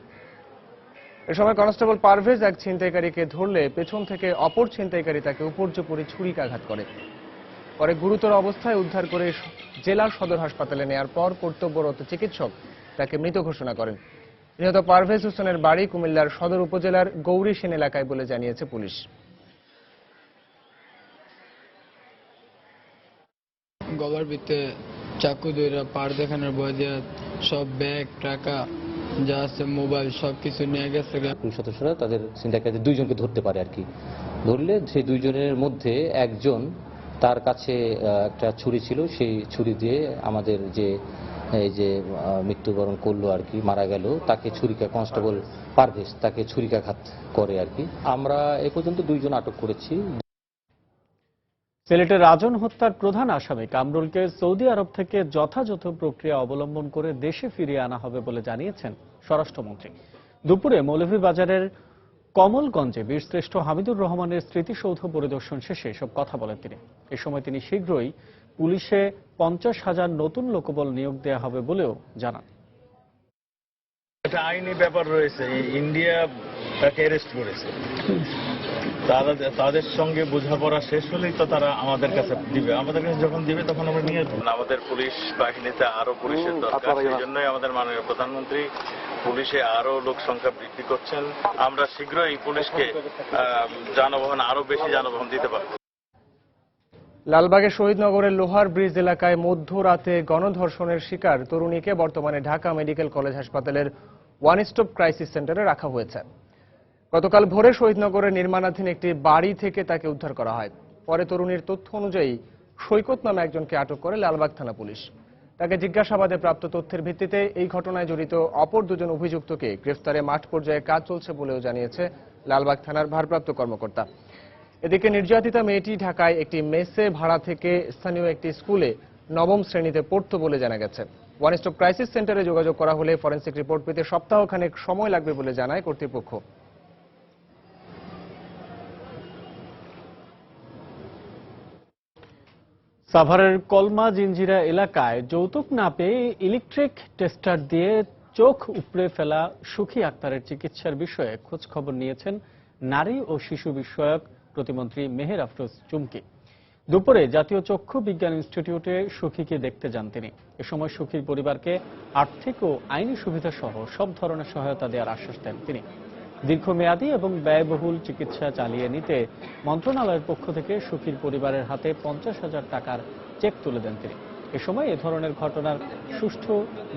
এ সময় কনস্টেবল পারভেজ এক ছিনতাইকারীকে ধরলে পেছন থেকে অপর ছিনতাইকারী তাকে উপর্যুপরি ছুরিকাঘাত করে। পরে গুরুতর অবস্থায় উদ্ধার করে জেলা সদর হাসপাতালে নেয়ার পর কর্তব্যরত চিকিৎসক তাকে মৃত ঘোষণা করেন। নিহত পারভেজ হোসেনের বাড়ি কুমিল্লার সদর উপজেলার গৌরী সেন এলাকায় বলে জানিয়েছে পুলিশ। গলার ভিতরে চাকু ধরে পার দেখানোর ভয় দিয়ে সব ব্যাগ টাকা যা আছে মোবাইল সবকিছু নিয়ে গেছে। পুলিশ সদস্যরা তাদের ছিনতাইকারীদের 2 জনকে ধরতে পারে আর কি। ধরলে সেই 2 জনের মধ্যে একজন, তার কাছে একটা ছুরি ছিল, সেই ছুরি দিয়ে আমাদের যে এই যে মৃত্যুবরণ করলো আর কি, মারা গেল, তাকে কনস্টেবল পারভেজ তাকে ছুরিকাঘাত করে আর কি। আমরা এ পর্যন্ত 2 জন আটক করেছি। সিলেটের রাজন হত্যার প্রধান আসামি কামরুলকে সৌদি আরব থেকে যথাযথ প্রক্রিয়া অবলম্বন করে দেশে ফিরিয়ে আনা হবে বলে জানিয়েছেন স্বরাষ্ট্রমন্ত্রী। দুপুরে মৌলভীবাজারের কমলগঞ্জে বীরশ্রেষ্ঠ হামিদুর রহমানের স্মৃতিসৌধ পরিদর্শন শেষে এসব কথা বলেন তিনি। এ সময় তিনি শীঘ্রই পুলিশে 50,000 নতুন লোকবল নিয়োগ দেওয়া হবে বলেও জানান। একটা আইনি ব্যাপার রয়েছে, ইন্ডিয়া তাকে অ্যারেস্ট করেছে, তাদের সঙ্গে বোঝাপড়া শেষ হলেই তো তারা আমাদের কাছে দিবে। আমাদের কাছে যখন দিবে তখন আমরা নিয়ে আসবো। আমাদের পুলিশ বাহিনীতে আরো পুলিশের দরকার, সেই জন্যই আমাদের মাননীয় প্রধানমন্ত্রী পুলিশে আরো লোক সংখ্যা বৃদ্ধি করছেন। আমরা শীঘ্রই পুলিশকে যানবাহন আরো বেশি যানবাহন দিতে পারবো। লালবাগের শহীদনগরের লোহার ব্রিজ এলাকায় মধ্যরাতে গণধর্ষণের শিকার তরুণীকে বর্তমানে ঢাকা মেডিকেল কলেজ হাসপাতালের ওয়ান স্টপ ক্রাইসিস সেন্টারে রাখা হয়েছে। গতকাল ভোরে শহীদনগরের নির্মাণাধীন একটি বাড়ি থেকে তাকে উদ্ধার করা হয়। পরে তরুণীর তথ্য অনুযায়ী সৈকত নামে একজনকে আটক করে লালবাগ থানা পুলিশ। তাকে জিজ্ঞাসাবাদে প্রাপ্ত তথ্যের ভিত্তিতে এই ঘটনায় জড়িত অপর 2 জন অভিযুক্তকে গ্রেফতারে মাঠ পর্যায়ে কাজ চলছে বলেও জানিয়েছে লালবাগ থানার ভারপ্রাপ্ত কর্মকর্তা। এদিকে নির্যাতিতা মেয়েটি ঢাকায় একটি মেসে ভাড়া থেকে স্থানীয় একটি স্কুলে 9ম শ্রেণীতে পড়তো বলে জানা গেছে। ওয়ান স্টপ ক্রাইসিস সেন্টারে যোগাযোগ করা হলে ফরেনসিক রিপোর্ট পেতে সপ্তাহখানেক সময় লাগবে বলে জানায় কর্তৃপক্ষ। সাভারের কলমা জিঞ্জিরা এলাকায় যৌতুক না পেয়ে ইলেকট্রিক টেস্টার দিয়ে চোখ উপড়ে ফেলা সুখী আক্তারের চিকিৎসার বিষয়ে খোঁজ খবর নিয়েছেন নারী ও শিশু বিষয়ক প্রতিমন্ত্রী মেহের আফরোজ চুমকি। দুপুরে জাতীয় চক্ষু বিজ্ঞান ইনস্টিটিউটে সুখীকে দেখতে যান তিনি। এ সময় সুখীর পরিবারকে আর্থিক ও আইনি সুবিধা সহ সব ধরনের সহায়তা দেওয়ার আশ্বাস দেন তিনি। দীর্ঘমেয়াদী এবং ব্যয়বহুল চিকিৎসা চালিয়ে নিতে মন্ত্রণালয়ের পক্ষ থেকে সুখীর পরিবারের হাতে 50,000 টাকার চেক তুলে দেন তিনি। এ সময় এ ধরনের ঘটনার সুষ্ঠু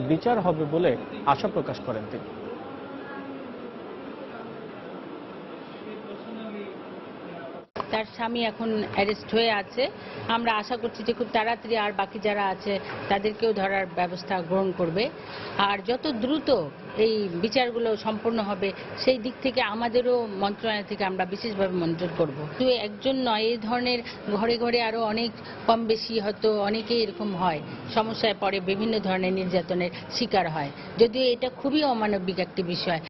বিচার হবে বলে আশা প্রকাশ করেন তিনি। তার স্বামী এখন অ্যারেস্ট হয়ে আছে। আমরা আশা করছি যে খুব তাড়াতাড়ি আর বাকি যারা আছে তাদেরকেও ধরার ব্যবস্থা গ্রহণ করবে। আর যত দ্রুত এই বিচারগুলো সম্পন্ন হবে সেই দিক থেকে আমাদেরও মন্ত্রণালয় থেকে আমরা বিশেষভাবে মনিটর করব। শুধু একজন নয়, এই ধরনের ঘরে ঘরে আরো অনেক কম বেশি হয়তো অনেকেই এরকম হয়, সমস্যায় পড়ে, বিভিন্ন ধরনের নির্যাতনের শিকার হয়, যদিও এটা খুবই অমানবিক একটি বিষয়।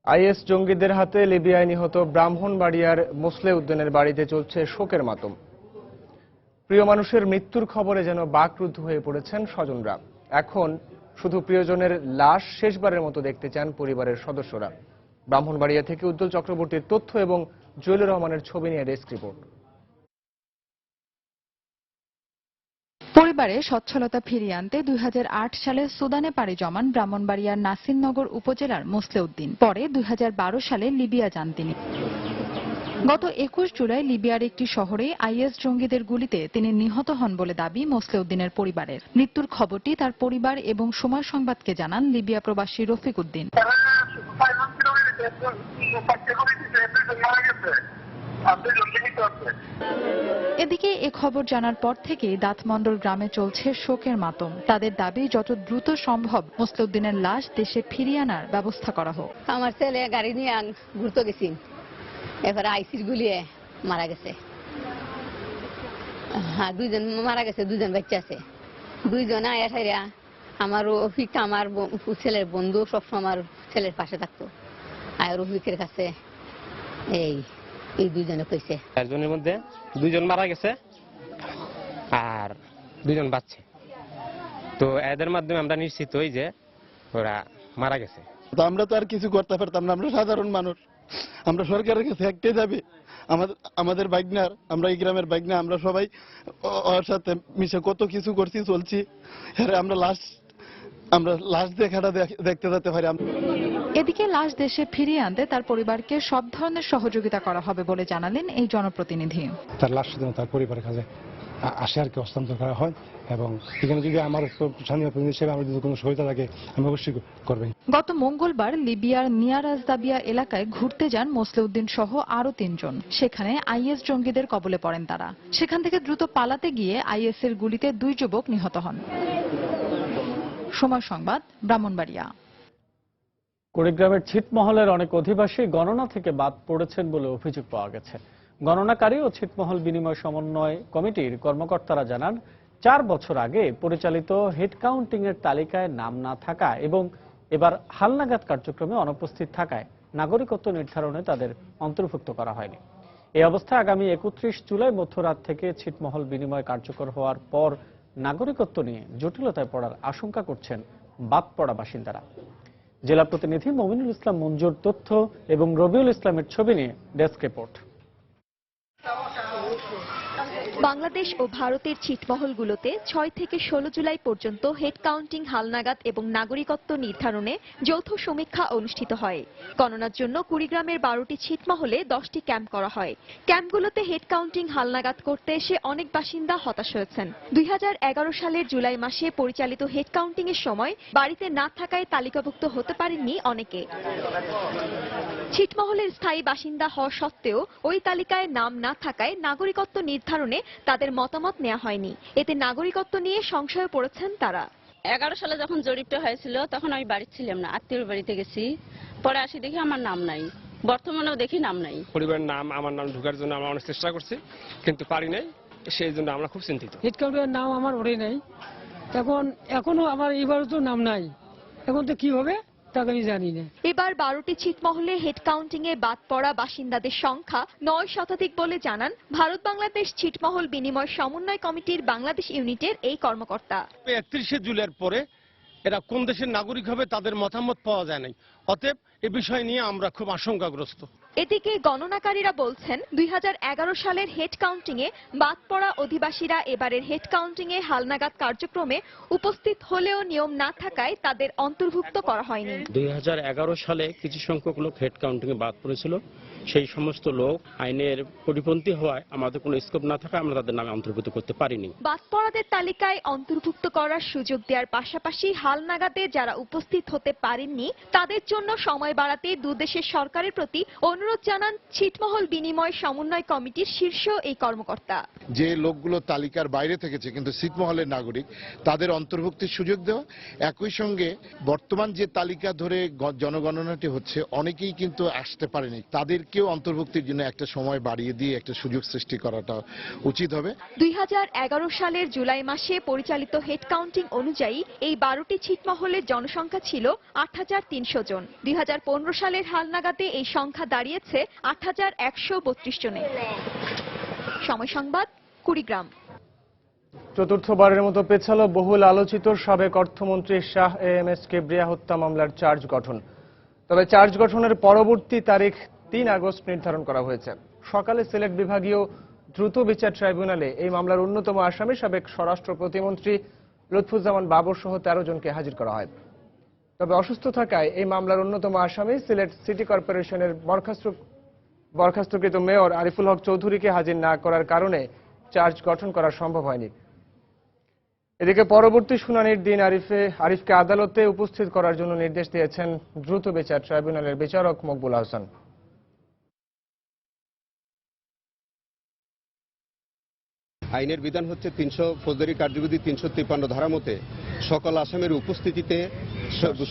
আইএস জঙ্গিদের হাতে লিবিয়ায় নিহত ব্রাহ্মণবাড়িয়ার মোসলে উদ্দিনের বাড়িতে চলছে শোকের মাতম। প্রিয় মানুষের মৃত্যুর খবরে যেন বাকরুদ্ধ হয়ে পড়েছেন স্বজনরা। এখন শুধু প্রিয়জনের লাশ শেষবারের মতো দেখতে চান পরিবারের সদস্যরা। ব্রাহ্মণবাড়িয়া থেকে উজ্জ্বল চক্রবর্তীর তথ্য এবং জুয়েলুর রহমানের ছবি নিয়ে ডেস্ক রিপোর্ট। পরিবারে সচ্ছলতা ফিরিয়ে আনতে 2008 সালে সুদানে পাড়ি জমান ব্রাহ্মণবাড়িয়ার নাসিরনগর উপজেলার মোসলে উদ্দিন। পরে 2012 সালে লিবিয়া যান তিনি। গত 21 জুলাই লিবিয়ার একটি শহরে আইএস জঙ্গিদের গুলিতে তিনি নিহত হন বলে দাবি মোসলে উদ্দিনের পরিবারের। মৃত্যুর খবরটি তার পরিবার এবং সময় সংবাদকে জানান লিবিয়া প্রবাসী রফিক উদ্দিন। এদিকে এ খবর জানার পর থেকে দাঁতমন্ডল গ্রামে চলছে শোকের মাতম। তাদের দাবি যত দ্রুত সম্ভব মোসলে উদ্দিনের লাশ দেশে ফিরিয়ে আনার ব্যবস্থা করা হোক। আমার ছেলে গাড়ি নিয়ে ঘুরতে গেছি, এবারে আইসির গুলিয়ে মারা গেছে। হ্যাঁ, 2 জন মারা গেছে, 2 জন বাচ্চা আছে। 2 জন আয়া আমার রফিক, আমার ছেলের বন্ধু, সবসময় আমার ছেলের পাশে থাকতো। আর রফিকের কাছে এই 2 জনে কইছে 4 জনের মধ্যে 2 জন মারা গেছে আর 2 জন বাঁচছে। তো এদের মাধ্যমে আমরা নিশ্চিত হই যে ওরা মারা গেছে। আমরা তো আর কিছু করতে পারতাম না, আমরা সাধারণ মানুষ। আমরা সরকারের কাছে একটাই যাবে, আমাদের বাইকনার, আমরা এই গ্রামের বাইকনা, আমরা সবাই ওর সাথে মিশে কত কিছু করছি, চলছি। আমরা লাশ দেখাটা দেখতে যেতে পারি। এদিকে লাশ দেশে ফিরিয়ে আনতে তার পরিবারকে সব ধরনের সহযোগিতা করা হবে বলে জানালেন এই জনপ্রতিনিধি। তার লাশ তার পরিবারের কাছে আসে আর কি হস্তান্তর করা হয়, এবং এখানে যদি আমার স্থানীয় প্রতিনিধি হিসেবে আমার যদি কোনো সহায়তা লাগে আমি অবশ্যই করবেন। গত মঙ্গলবার লিবিয়ার নিয়া রাজদাবিয়া এলাকায় ঘুরতে যান মোসলে উদ্দিন সহ আরো 3 জন। সেখানে আইএস জঙ্গিদের কবলে পড়েন তারা। সেখান থেকে দ্রুত পালাতে গিয়ে আইএস এর গুলিতে 2 যুবক নিহত হন। সময় সংবাদ, ব্রাহ্মণবাড়িয়া। কুড়িগ্রামের ছিটমহলের অনেক অধিবাসী গণনা থেকে বাদ পড়েছেন বলে অভিযোগ পাওয়া গেছে। গণনাকারী ও ছিটমহল বিনিময় সমন্বয় কমিটির কর্মকর্তারা জানান, 4 বছর আগে পরিচালিত হেড কাউন্টিং এর তালিকায় নাম না থাকা এবং এবার হালনাগাদ কার্যক্রমে অনুপস্থিত থাকায় নাগরিকত্ব নির্ধারণে তাদের অন্তর্ভুক্ত করা হয়নি। এই অবস্থায় আগামী 31 জুলাই মধ্যরাত থেকে ছিটমহল বিনিময় কার্যকর হওয়ার পর নাগরিকত্ব নিয়ে জটিলতায় পড়ার আশঙ্কা করছেন বাদ পড়া বাসিন্দারা। জেলা প্রতিনিধি মমিনুল ইসলাম মঞ্জুর তথ্য এবং রবিউল ইসলামের ছবি নিয়ে ডেস্ক রিপোর্ট। বাংলাদেশ ও ভারতের ছিটমহলগুলোতে 6 থেকে 16 জুলাই পর্যন্ত হেড কাউন্টিং হালনাগাদ এবং নাগরিকত্ব নির্ধারণে যৌথ সমীক্ষা অনুষ্ঠিত হয়। গণনার জন্য কুড়িগ্রামের 12টি ছিটমহলে 10টি ক্যাম্প করা হয়। ক্যাম্পগুলোতে হেড কাউন্টিং হালনাগাদ করতে এসে অনেক বাসিন্দা হতাশ হয়েছেন। 2011 সালের জুলাই মাসে পরিচালিত হেড কাউন্টিং এর সময় বাড়িতে না থাকায় তালিকাভুক্ত হতে পারেননি অনেকে। ছিটমহলের স্থায়ী বাসিন্দা হওয়া সত্ত্বেও ওই তালিকায় নাম না থাকায় নাগরিকত্ব নির্ধারণে তাদের মতামত নেওয়া হয়নি। এতে নাগরিকত্ব নিয়ে সংশয়ে পড়েছেন তারা। 11 সালে যখন জরিপটা হয়েছিল তখন আমি বাড়ি ছিলাম না, আত্মীয়র বাড়িতে গেছি। পরে আসি দেখি আমার নাম নাই, বর্তমানেও দেখি নাম নাই। পরিবারের নাম, আমার নাম ঢোকার জন্য আমরা অনেক চেষ্টা করছি, কিন্তু পারি নাই। সেই জন্য আমরা খুব চিন্তিত। হেড কাউন্টের নাম আমার ওঠে নাই, এখনো আমার এবারও তো নাম নাই। এখন তো কি হবে? আমি জানি না। এবার 12টি ছিটমহলে হেড কাউন্টিং এ বাদ পড়া বাসিন্দাদের সংখ্যা 9% বলে জানান ভারত বাংলাদেশ ছিটমহল বিনিময় সমন্বয় কমিটির বাংলাদেশ ইউনিটের এই কর্মকর্তা। 31শে জুলাইয়ের পরে এরা কোন দেশের নাগরিক হবে তাদের মতামত পাওয়া যায় নাই, অতএব এ বিষয় নিয়ে আমরা খুব আশঙ্কাগ্রস্ত। এদিকে গণনাকারীরা বলছেন 2011 সালের হেড কাউন্টিং এ বাদ পড়া অধিবাসীরা এবারের হেড কাউন্টিং এ হালনাগাদ কার্যক্রমে উপস্থিত হলেও নিয়ম না থাকায় তাদের অন্তর্ভুক্ত করা হয়নি। 2011 সালে কিছু সংখ্যক লোক হেড কাউন্টিং এ বাদ পড়েছিল, সেই সমস্ত লোক আইনের পরিপন্থী হওয়ায় আমাদের কোনো স্কোপ না থাকায় আমরা তাদের নামে অন্তর্ভুক্ত করতে পারিনি। বাদ পড়াদের তালিকায় অন্তর্ভুক্ত করার সুযোগ দেওয়ার পাশাপাশি হালনাগাদে যারা উপস্থিত হতে পারেননি তাদের জন্য সময় বাড়াতে দুদেশের সরকারের প্রতি অনুরোধ জানান ছিটমহল বিনিময় সমন্বয় কমিটির শীর্ষ এই কর্মকর্তা। যে লোকগুলো তালিকার বাইরে থেকেছে কিন্তু ছিটমহলের নাগরিক, তাদের অন্তর্ভুক্তির সুযোগ দেওয়া, একই সঙ্গে বর্তমান যে তালিকা ধরে জনগণনাটি হচ্ছে অনেকেই কিন্তু আসতে পারেনি, তাদেরকেও অন্তর্ভুক্তির জন্য একটা সময় বাড়িয়ে দিয়ে একটা সুযোগ সৃষ্টি করাটা উচিত হবে। 2011 সালের জুলাই মাসে পরিচালিত হেড কাউন্টিং অনুযায়ী এই 12টি ছিটমহলের জনসংখ্যা ছিল 8300 জন। 2015 সালের হালনাগাদে এই সংখ্যা দাঁড়িয়েছে 8132 জনে। সময় সংবাদ, কুড়িগ্রাম। চতুর্থবারের মতো পেছালো বহুল আলোচিত সাবেক অর্থমন্ত্রী শাহ এএমএস কিবরিয়া হত্যা মামলার চার্জ গঠন। তবে চার্জ গঠনের পরবর্তী তারিখ 3 আগস্ট নির্ধারণ করা হয়েছে। সকালে সিলেট বিভাগীয় দ্রুত বিচার ট্রাইব্যুনালে এই মামলার অন্যতম আসামি সাবেক স্বরাষ্ট্র প্রতিমন্ত্রী লুৎফুজ্জামান বাবর সহ 13 জনকে হাজির করা হয়। তবে অসুস্থ থাকায় এই মামলার অন্যতম আসামি সিলেট সিটি কর্পোরেশনের বরখাস্তকৃত মেয়র আরিফুল হক চৌধুরীকে হাজির না করার কারণে চার্জ গঠন করা সম্ভব হয়নি। এদিকে পরবর্তী শুনানির দিন আরিফকে আদালতে উপস্থিত করার জন্য নির্দেশ দিয়েছেন দ্রুত বিচার ট্রাইব্যুনালের বিচারক মকবুল হাসান। আইনের বিধান হচ্ছে 300 ফৌজদারি কার্যবিধি 353 ধারা মতে সকল আসামির উপস্থিতিতে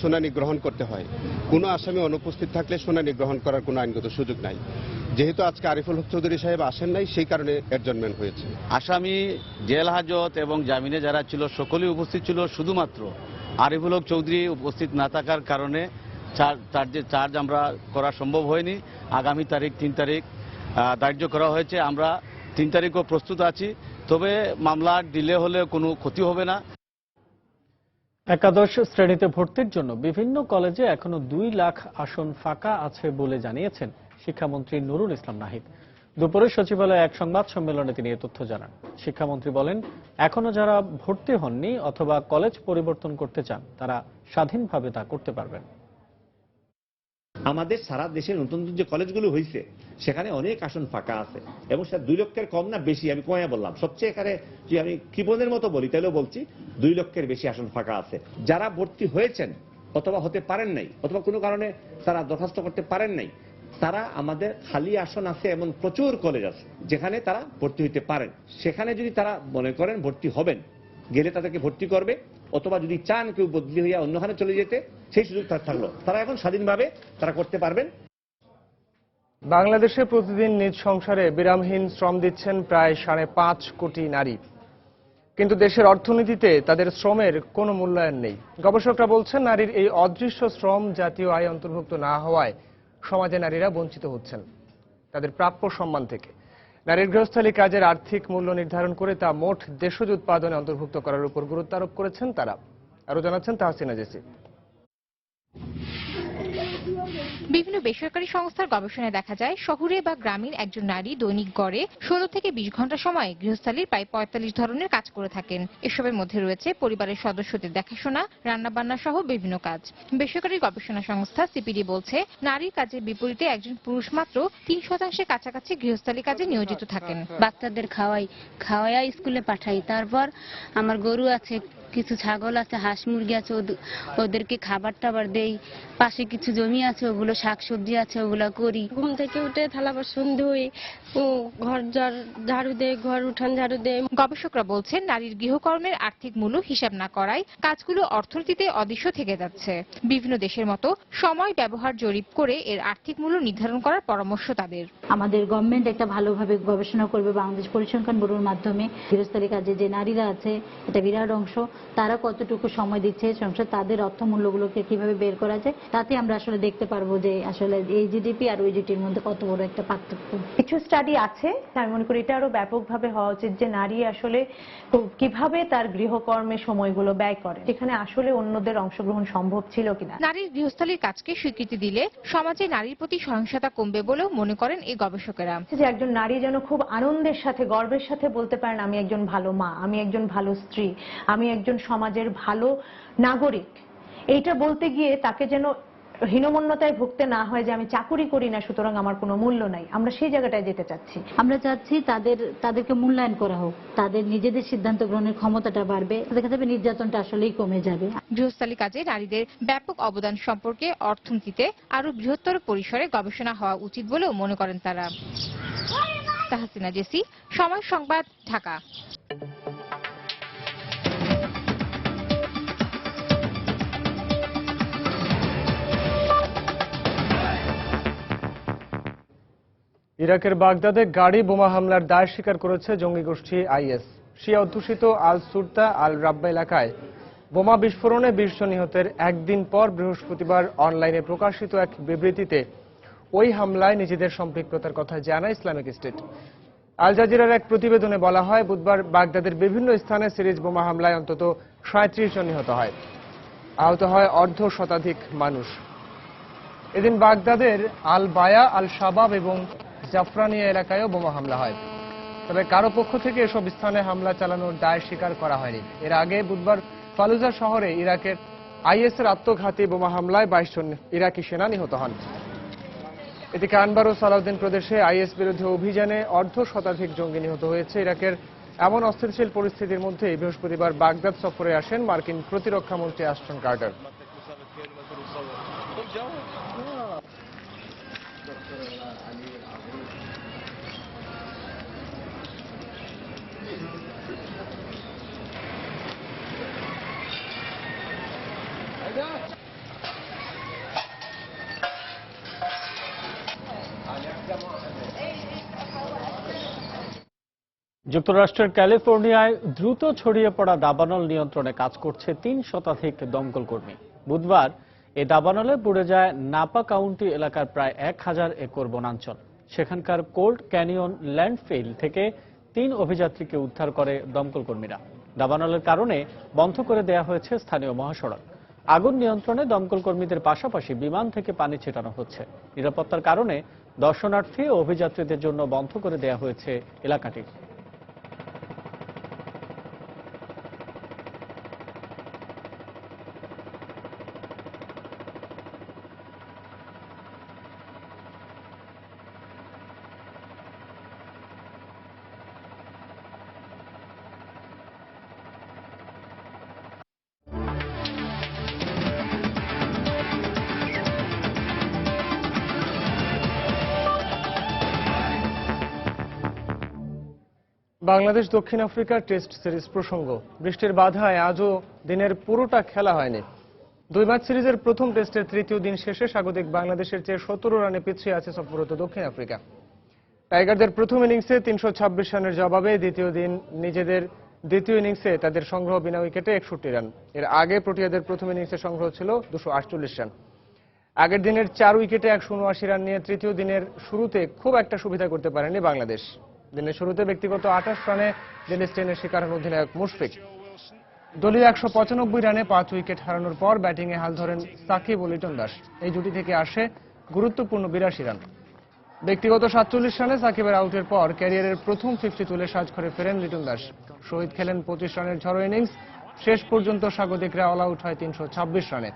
শুনানি গ্রহণ করতে হয়। কোনো আসামি অনুপস্থিত থাকলে শুনানি গ্রহণ করার কোনো আইনগত সুযোগ নাই। যেহেতু আজকে আরিফুল হক চৌধুরী সাহেব আসেন নাই, সেই কারণে অ্যাডজর্নমেন্ট হয়েছে। আসামি জেল হাজত এবং জামিনে যারা ছিল সকলেই উপস্থিত ছিল, শুধুমাত্র আরিফুল হক চৌধুরী উপস্থিত না থাকার কারণে চার্জ আমরা করা সম্ভব হয়নি। আগামী তারিখ 3 তারিখ ধার্য করা হয়েছে। আমরা 3 তারিখও প্রস্তুত আছি, তবে মামলা ডিলে হলে কোনো ক্ষতি হবে না। একাদশ শ্রেণীতে ভর্তির জন্য বিভিন্ন কলেজে এখনো 2 লাখ আসন ফাঁকা আছে বলে জানিয়েছেন শিক্ষামন্ত্রী নুরুল ইসলাম নাহিদ। দুপুরে সচিবালয়ে এক সংবাদ সম্মেলনে তিনি এ তথ্য জানান। শিক্ষামন্ত্রী বলেন, এখনো যারা ভর্তি হননি অথবা কলেজ পরিবর্তন করতে চান তারা স্বাধীনভাবে তা করতে পারবেন। আমাদের সারা দেশের নতুন নতুন যে কলেজগুলো হয়েছে সেখানে অনেক আসন ফাঁকা আছে এবং সেটা 2 লক্ষের কম না বেশি, আমি কমায়া বললাম। সবচেয়ে এখানে যদি আমি কৃপণের মতো বলি তাহলেও বলছি 2 লক্ষের বেশি আসন ফাঁকা আছে। যারা ভর্তি হয়েছেন অথবা হতে পারেন নাই অথবা কোনো কারণে তারা দরখাস্ত করতে পারেন নাই, তারা আমাদের খালি আসন আছে এমন প্রচুর কলেজ আছে যেখানে তারা ভর্তি হইতে পারেন। সেখানে যদি তারা মনে করেন ভর্তি হবেন, গেলে তাদেরকে ভর্তি করবে, অথবা যদি চান কেউ বদলি হইয়া অন্যখানে চলে যেতে, সেই সুযোগ থাকলো। তারা এখন স্বাধীনভাবে তারা করতে পারবেন। বাংলাদেশে প্রতিদিন নিজ সংসারে বিরামহীন শ্রম দিচ্ছেন প্রায় 5.5 কোটি নারী, কিন্তু দেশের অর্থনীতিতে তাদের শ্রমের কোনো মূল্যায়ন নেই। গবেষকরা বলছেন, নারীর এই অদৃশ্য শ্রম জাতীয় আয় অন্তর্ভুক্ত না হওয়ায় সমাজে নারীরা বঞ্চিত হচ্ছেন তাদের প্রাপ্য সম্মান থেকে। নারীর গৃহস্থালী কাজের আর্থিক মূল্য নির্ধারণ করে তা মোট দেশজ উৎপাদনে অন্তর্ভুক্ত করার উপর গুরুত্ব আরোপ করেছেন তারা। আরো জানাচ্ছেন তাহসিনা জেসি। বিভিন্ন বেসরকারি সংস্থার গবেষণায় দেখা যায়, শহুরে বা গ্রামীণ একজন নারী দৈনিক গড়ে 16 থেকে 20 ঘন্টা সময় গৃহস্থালীর প্রায় 45 ধরনের কাজ করে থাকেন। এসবের মধ্যে রয়েছে পরিবারের সদস্যদের দেখাশোনা, রান্নাবান্না সহ বিভিন্ন কাজ। বেসরকারি গবেষণা সংস্থা সিপিডি বলছে, নারীর কাজের বিপরীতে একজন পুরুষ মাত্র 3% কাছাকাছি গৃহস্থালী কাজে নিয়োজিত থাকেন। বাচ্চাদের খাওয়াই স্কুলে পাঠাই, তারপর আমার গরু আছে, কিছু ছাগল আছে, হাঁস মুরগি আছে, ওদেরকে খাবার টাবার দেই। পাশে কিছু জমি আছে, ওগুলো শাকসবজি আছে, ওগুলো করি। ঘুম থেকে উঠে থালা বাসন ধুই, ঘর ঝাড়ু দেয়, ঘর উঠান ঝাড়ু দেয়। গবেষকরা বলছেন, নারীর গৃহকর্মের আর্থিক মূল্য হিসাব না করায় কাজগুলো অর্থনীতিতে অদৃশ্য থেকে যাচ্ছে। বিভিন্ন দেশের মতো সময় ব্যবহার জরিপ করে এর আর্থিক মূল্য নির্ধারণ করার পরামর্শ তাদের। আমাদের গভর্নমেন্ট একটা ভালোভাবে গবেষণা করবে বাংলাদেশ পরিসংখ্যান ব্যুরোর মাধ্যমে। গৃহস্থালী কাজে যে নারীরা আছে এটা বিরাট অংশ, তারা কতটুকু সময় দিচ্ছে সংসার, তাদের অর্থমূল্যগুলোকে কিভাবে বের করা যায়, তাতে আমরা আসলে দেখতে পারবো যে আসলে এই জিডিপি আর ওইডিটির মধ্যে কত বড় একটা পার্থক্য। কিছু স্টাডি আছে, আমি মনে করি এটা আরো ব্যাপকভাবে হওয়া উচিত, যে নারী আসলে কিভাবে তার গৃহকর্মে সময়গুলো ব্যয় করে, যেখানে আসলে অন্যদের অংশগ্রহণ সম্ভব ছিল কিনা। নারীর গৃহস্থালীর কাজকে স্বীকৃতি দিলে সমাজে নারীর প্রতি সহিংসতা কমবে বলেও মনে করেন এই গবেষকেরা। যে একজন নারী যেন খুব আনন্দের সাথে, গর্বের সাথে বলতে পারেন আমি একজন ভালো মা, আমি একজন ভালো স্ত্রী, আমি একজন সমাজের ভালো নাগরিক। এইটা বলতে গিয়ে তাকে যেন হীনমন্যতায় ভুগতে না হয় যে আমি চাকুরি করি না সুতরাং আমার কোনো মূল্য নাই। আমরা সেই জায়গাটায় যেতে চাচ্ছি। আমরা চাচ্ছি তাদেরকে মূল্যায়ন করা হোক, তাদের নিজেদের সিদ্ধান্ত গ্রহণের ক্ষমতাটা বাড়বে, দেখা যাবে নির্যাতনটা আসলেই কমে যাবে। গৃহস্থালী কাজে নারীদের ব্যাপক অবদান সম্পর্কে অর্থনীতিতে আরো বৃহত্তর পরিসরে গবেষণা হওয়া উচিত বলেও মনে করেন তারা। তাহসিনা জেসি, সময় সংবাদ, ঢাকা। ইরাকের বাগদাদে গাড়ি বোমা হামলার দায় স্বীকার করেছে জঙ্গি গোষ্ঠী আইএস। শিয়া অধ্যুষিত আল সুরতা আল রাব্বা এলাকায় বোমা বিস্ফোরণে 20 জন নিহতের একদিন পর বৃহস্পতিবার অনলাইনে প্রকাশিত এক বিবৃতিতে ওই হামলায় নিজেদের সম্পৃক্ততার কথা জানায় ইসলামিক স্টেট। আল জাজিরার এক প্রতিবেদনে বলা হয়, বুধবার বাগদাদের বিভিন্ন স্থানে সিরিজ বোমা হামলায় অন্তত 37 জন নিহত হয়, আহত হয় অর্ধশতাধিক মানুষ। এদিন বাগদাদের আল বায়া, আল শাবাব এবং জাফরানিয়া এলাকায়ও বোমা হামলা হয়, তবে কারো পক্ষ থেকে এসব স্থানে হামলা চালানোর দায় স্বীকার করা হয়নি। এর আগে বুধবার ফালুজা শহরে ইরাকের আইএসের আত্মঘাতী বোমা হামলায় 22 জন ইরাকি সেনা নিহত হন। এদিকে আনবার ও সালাউদ্দিন প্রদেশে আইএস বিরোধী অভিযানে অর্ধশতাধিক জঙ্গি নিহত হয়েছে। ইরাকের এমন অস্থিতিশীল পরিস্থিতির মধ্যে বৃহস্পতিবার বাগদাদ সফরে আসেন মার্কিন প্রতিরক্ষা মন্ত্রী অ্যাশটন কার্টার। যুক্তরাষ্ট্রের ক্যালিফোর্নিয়ায় দ্রুত ছড়িয়ে পড়া দাবানল নিয়ন্ত্রণে কাজ করছে 3 শতাধিক দমকল কর্মী। বুধবার এই দাবানলে পুড়ে যায় নাপা কাউন্টি এলাকার প্রায় 1000 একর বনাঞ্চল। সেখানকার কোল্ড ক্যানিয়ন ল্যান্ডফিল থেকে 3 অভিযাত্রীকে উদ্ধার করে দমকল কর্মীরা। দাবানলের কারণে বন্ধ করে দেয়া হয়েছে স্থানীয় মহাসড়ক। আগুন নিয়ন্ত্রণে দমকল কর্মীদের পাশাপাশি বিমান থেকে পানি ছেটানো হচ্ছে। নিরাপত্তার কারণে দর্শনার্থী ও অভিযাত্রীদের জন্য বন্ধ করে দেয়া হয়েছে এলাকাটি। বাংলাদেশ দক্ষিণ আফ্রিকা টেস্ট সিরিজ প্রসঙ্গ। বৃষ্টির বাধায় আজও দিনের পুরোটা খেলা হয়নি। 2 ম্যাচ সিরিজের প্রথম টেস্টের তৃতীয় দিন শেষে স্বাগতিক বাংলাদেশের চেয়ে 17 রানে পিছিয়ে আছে সফররত দক্ষিণ আফ্রিকা। টাইগারদের প্রথম ইনিংসে 326 রানের জবাবে নিজেদের দ্বিতীয় ইনিংসে তাদের সংগ্রহ বিনা উইকেটে 61 রান। এর আগে প্রোটিয়াদের প্রথম ইনিংসে সংগ্রহ ছিল 248 রান। আগের দিনের 4 উইকেটে 179 রান নিয়ে তৃতীয় দিনের শুরুতে খুব একটা সুবিধা করতে পারেনি বাংলাদেশ। দিনের শুরুতে ব্যক্তিগত 28 রানে ডেলিস্টেনের শিকার হন অধিনায়ক মুশফিক। দলীয় 195 রানে 5 উইকেট হারানোর পর ব্যাটিংয়ে হাল ধরেন সাকিব ও লিটন দাস। এই জুটি থেকে আসে গুরুত্বপূর্ণ 82 রান। ব্যক্তিগত 47 রানে সাকিবের আউটের পর ক্যারিয়ারের প্রথম 50 তুলে সাজঘরে ফেরেন লিটন দাস। শহীদ খেলেন 25 রানের ঝড়ো ইনিংস। শেষ পর্যন্ত স্বাগতিকরা অল আউট হয় 326 রানে।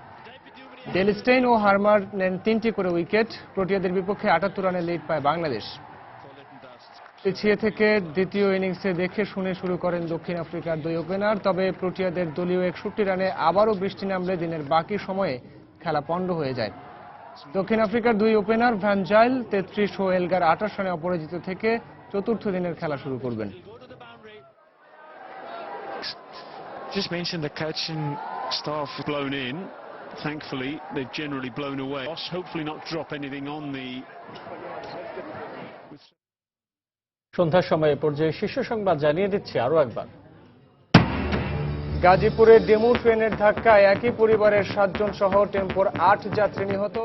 ডেলিস্টেইন ও হার্মার নেন 3টি করে উইকেট। প্রোটিয়াদের বিপক্ষে 78 রানের লিড পায় বাংলাদেশ। পিছিয়ে থেকে দ্বিতীয় ইনিংসে দেখে শুনে শুরু করেন দক্ষিণ আফ্রিকার 2 ওপেনার। তবে প্রোটিয়াদের দলীয় 61 রানে আবারও বৃষ্টি নামলে দিনের বাকি সময়ে খেলা পণ্ড হয়ে যায়। দক্ষিণ আফ্রিকার 2 ওপেনার ভ্যান জাইল 33 ও এলগার 28 রানে অপরাজিত থেকে চতুর্থ দিনের খেলা শুরু করবেন। Just mentioned the coaching staff blown in. Thankfully, they've generally blown away. Hopefully not drop anything on the... সন্ধ্যার সময়ে পর্যায়ে শীর্ষ সংবাদ জানিয়ে দিচ্ছে আরো একবার। গাজীপুরে ডেমু ট্রেনের ধাক্কায় একই পরিবারের 7 জন সহ টেম্পোর 8 যাত্রী নিহত।